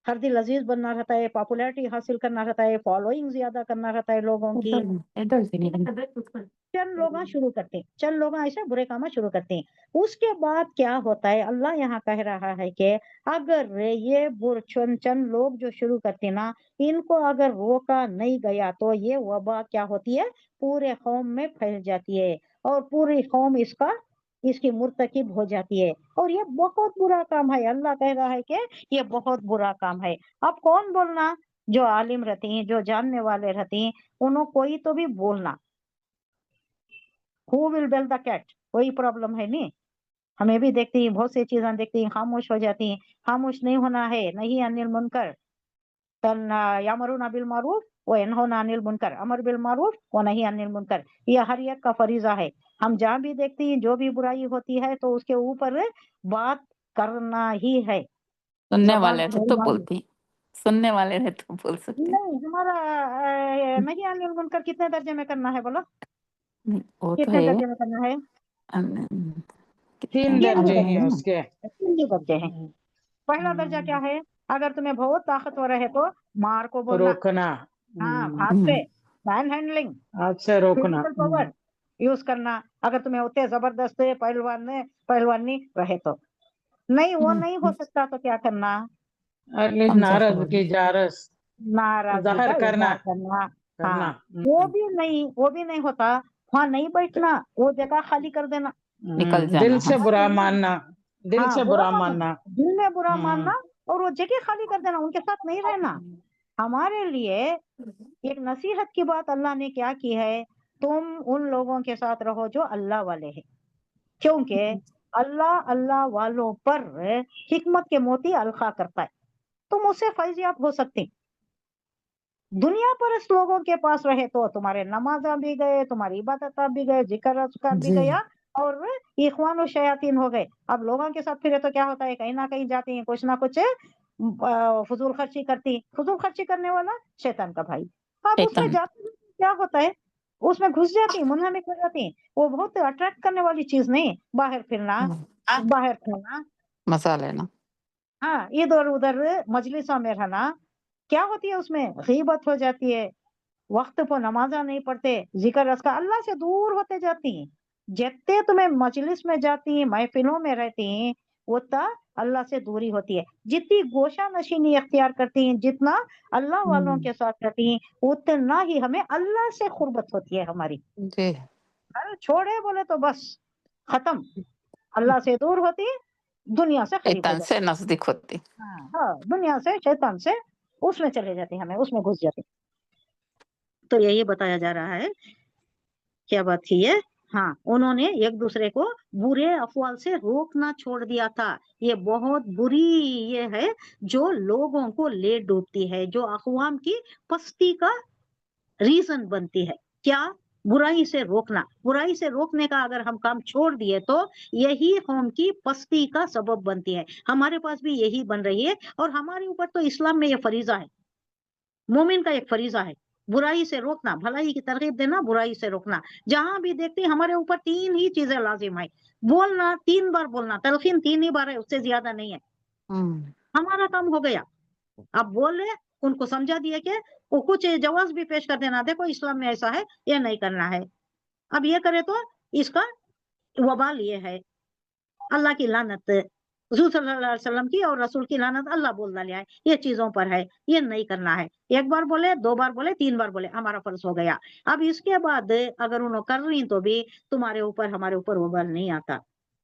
हर दिल अजीज बनना रहता है, पॉपुलैरिटी हासिल करना रहता है, फॉलोइंग ज्यादा करना रहता है लोगों की। चंद लोग शुरू करते हैं, चंद लोग ऐसे बुरे काम शुरू करते हैं, उसके बाद क्या होता है, अल्लाह यहाँ कह रहा है कि अगर ये चंद लोग जो शुरू करते ना, इनको अगर रोका नहीं गया तो ये वबा क्या होती है, पूरे कौम में फैल जाती है और पूरी कौम इसकी मुर्तकिब हो जाती है, और ये बहुत बुरा काम है, अल्लाह कह रहा है कि ये बहुत बुरा काम है। अब कौन बोलना, जो आलिम रहती हैं, जो जानने वाले रहते हैं, उन्होंने कोई तो भी बोलना, who will bell the cat, वही प्रॉब्लम है नहीं, हमें भी देखती हैं, बहुत सी चीजें देखती हैं, खामोश हो जाती हैं, खामोश नहीं होना है, नहीं अनिल मुनकर, तन यामरुना बिल मारूफ व यनहौना अनिल मुनकर, अमर बिल मारूफ व नहीं अनिल मुनकर, ये हर एक का फरीजा है, हम जहाँ भी देखती हैं जो भी बुराई होती है तो उसके ऊपर बात करना ही है, सुनने जबान वाले से रहे नहीं तो मांगी। बोलती, सुनने वाले रहे तो बोल सकते हैं। नहीं हमारा नहीं अनिल मुनकर कितने दर्जे में करना है, बोलो वो तो कितने है, दर्जे में करना है, 3 तीन दर्जे दर्जे हैं हैं, उसके। 3 दर्जे हैं। पहला दर्जा क्या है, अगर तुम्हें बहुत ताकतवर है तो मार को बोलना, रोकना, हाँ हाथ से, मैन हैंडलिंग, हाथ से रोकना, फिजिकल पावर यूज करना, अगर तुम्हें उतने जबरदस्त पहलवानी रहे तो, नहीं वो नहीं हो सकता तो क्या करना, एटलीस्ट समझा नारद करो। की जारस, नाराजगी का जाहिर करना इजहार करना, करना हाँ वो भी नहीं होता, वहाँ नहीं बैठना, वो जगह खाली कर देना। निकल दिल जाना, से हाँ बुरा मानना, दिल हाँ से बुरा बुरा मानना, मानना। दिल में बुरा हम्म मानना और वो जगह खाली कर देना, उनके साथ नहीं रहना। हमारे लिए एक नसीहत की बात अल्लाह ने क्या की है, तुम उन लोगों के साथ रहो जो अल्लाह वाले हैं, क्योंकि अल्लाह अल्लाह वालों पर हिकमत के मोती अलका करता है। तुम उससे फैजियाब हो सकते। दुनिया पर इस लोगों के पास रहे तो तुम्हारे नमाजा भी गए, तुम्हारी इबादत भी गए, जिक्र अज़कार भी जी गया और इख्वान और शयातीन हो गए। अब लोगों के साथ फिरे तो क्या होता है, कहीं ना कहीं जाती हैं, कुछ ना कुछ फजूल खर्ची करती। फजूल खर्ची करने वाला शैतान का भाई। अब उसमें शैतान, जाते हैं, क्या होता है, उसमें घुस जाती है, मुनहमिक हो जाती है। वो बहुत अट्रैक्ट करने वाली चीज नहीं, बाहर फिरना, बाहर खाना, मजा लेना, हाँ इधर उधर मजलिसों में रहना, क्या होती है उसमें गीबत हो जाती है, वक्त पर नमाजा नहीं पढ़ते, जिक्र अज़कार, अल्लाह से दूर होते जाती हैं। जितने तुम्हें मजलिस में जाती हैं, महफिलों में रहती हैं, उतना अल्लाह से दूरी होती है। जितनी गोशा नशीनी अख्तियार करती हैं, जितना अल्लाह वालों के साथ रहती हैं, उतना ही हमें अल्लाह से खुर्बत होती है हमारी। जी अरे छोड़े बोले तो बस खत्म, अल्लाह से दूर होती, दुनिया से करीब हो शैतान जाती। से नजदीक होती। हाँ दुनिया से, शैतान से उसमें चले जाते हैं, हमें उसमें घुस जाते। तो यही बताया जा रहा है, क्या बात थी ये, हाँ उन्होंने एक दूसरे को बुरे अफवाल से रोकना छोड़ दिया था। ये बहुत बुरी ये है जो लोगों को ले डूबती है, जो अक़वाम की पस्ती का रीजन बनती है। क्या? बुराई से रोकना। बुराई से रोकने का अगर हम काम छोड़ दिए तो यही कौम की पस्ती का सबब बनती है। हमारे पास भी यही बन रही है और हमारे ऊपर तो इस्लाम में ये फरीजा है, मोमिन का एक फरीजा है, बुराई से रोकना, भलाई की तरगीब देना, बुराई से रोकना। जहां भी देखते हैं हमारे ऊपर तीन ही चीजें लाजिम है, बोलना 3 बार बोलना, तलखीन 3 ही बार है, उससे ज्यादा नहीं है। हमारा काम हो गया, अब बोले, उनको समझा दिया कि वो कुछ जवाब भी पेश कर देना, देखो इस्लाम में ऐसा है, ये नहीं करना है, अब ये करे तो इसका वबाल ये है, अल्लाह की लानत, हुजूर सल्लल्लाहु अलैहि वसल्लम की और रसूल की लानत अल्लाह बोल डाले है, ये चीजों पर है, ये नहीं करना है। एक बार बोले, 2 बार बोले, 3 बार बोले, हमारा फर्ज हो गया। अब इसके बाद अगर उन्होंने कर रही तो भी तुम्हारे ऊपर हमारे ऊपर वबाल नहीं आता,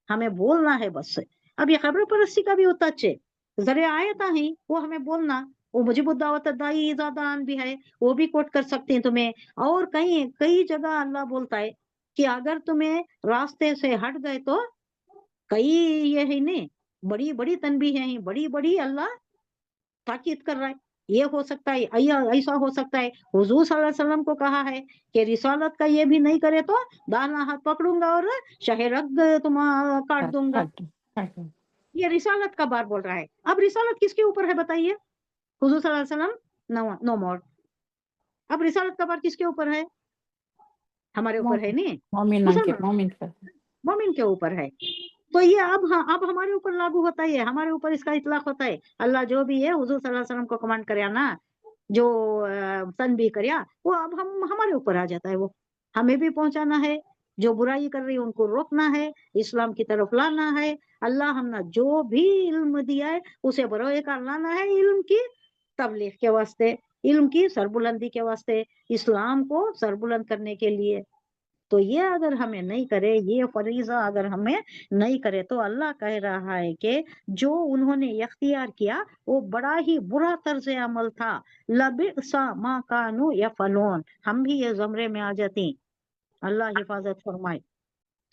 हमें बोलना है बस। अब ये खबर परस्ती का भी होता अच्छे जरिए आयता है, वो हमें बोलना, वो मुजीबुद्दावत दाई इज़ादान भी है, वो भी कोट कर सकते हैं तुम्हें। और कई कई जगह अल्लाह बोलता है कि अगर तुम्हें रास्ते से हट गए तो कई ये है ने बड़ी बड़ी तनबीह है, बड़ी बड़ी अल्लाह ताकीद कर रहा है, ये हो सकता है, ऐसा हो सकता है। हुजूर सल्लल्लाहु अलैहि वसल्लम को कहा है कि रिसालत का ये भी नहीं करे तो दाना हाथ पकड़ूंगा और शहरग तुम्हारा काट दूंगा। ये रिसालत का बार बोल रहा है। अब रिसालत किसके ऊपर है बताइए? हुजूर सल्लल्लाहु अलैहि वसल्लम, नो मोर। अब रिसालत का बार किसके ऊपर है? हमारे ऊपर है नहीं, मुसलमान मोमिन के ऊपर है। तो ये अब अब हमारे ऊपर लागू होता है, हमारे ऊपर इसका इतलाक होता है। अल्लाह जो भी है हुजूर सल्लल्लाहु अलैहि वसल्लम को कमांड करे ना, जो तनबीह करया, वो अब हम हमारे ऊपर आ जाता है, वो हमें भी पहुंचाना है। जो बुराई कर रही है उनको रोकना है, इस्लाम की तरफ लाना है। अल्लाह हमने जो भी इल्म दिया है उसे बरोएकार लाना है, इल्म की तबलीग के वास्ते, इल्म की सरबुलंदी के वास्ते, इस्लाम को सरबुलंद करने के लिए। तो ये अगर हमें नहीं करे, ये फरीजा अगर हमें नहीं करे, तो अल्लाह कह रहा है कि जो उन्होंने इख्तियार किया वो बड़ा ही बुरा तर्ज अमल था। लबिसा मा कानू यफलून, हम भी ये ज़मरे में आ जाती। अल्लाह हिफाजत फरमाए।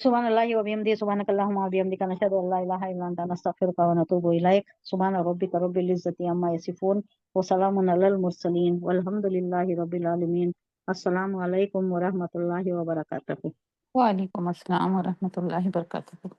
सुभान अल्लाह व बिहम्दिही, सुभानकल्लाहुम्मा व बिहम्दिका, नशहदु अल्ला इलाहा इल्ला अंता, नस्तगफिरुका व नतूबु इलैक। सुभान रब्बिका रब्बिल इज्जति अम्मा यसिफून व सलामुन अलल मुरसलीन वल्हम्दुलिल्लाहि रब्बिल आलमीन। अस्सलामु अलैकुम व रहमतुल्लाहि व बरकातुहू। वालेकुम अस्सलाम व रहमतुल्लाहि व बरकातुहू।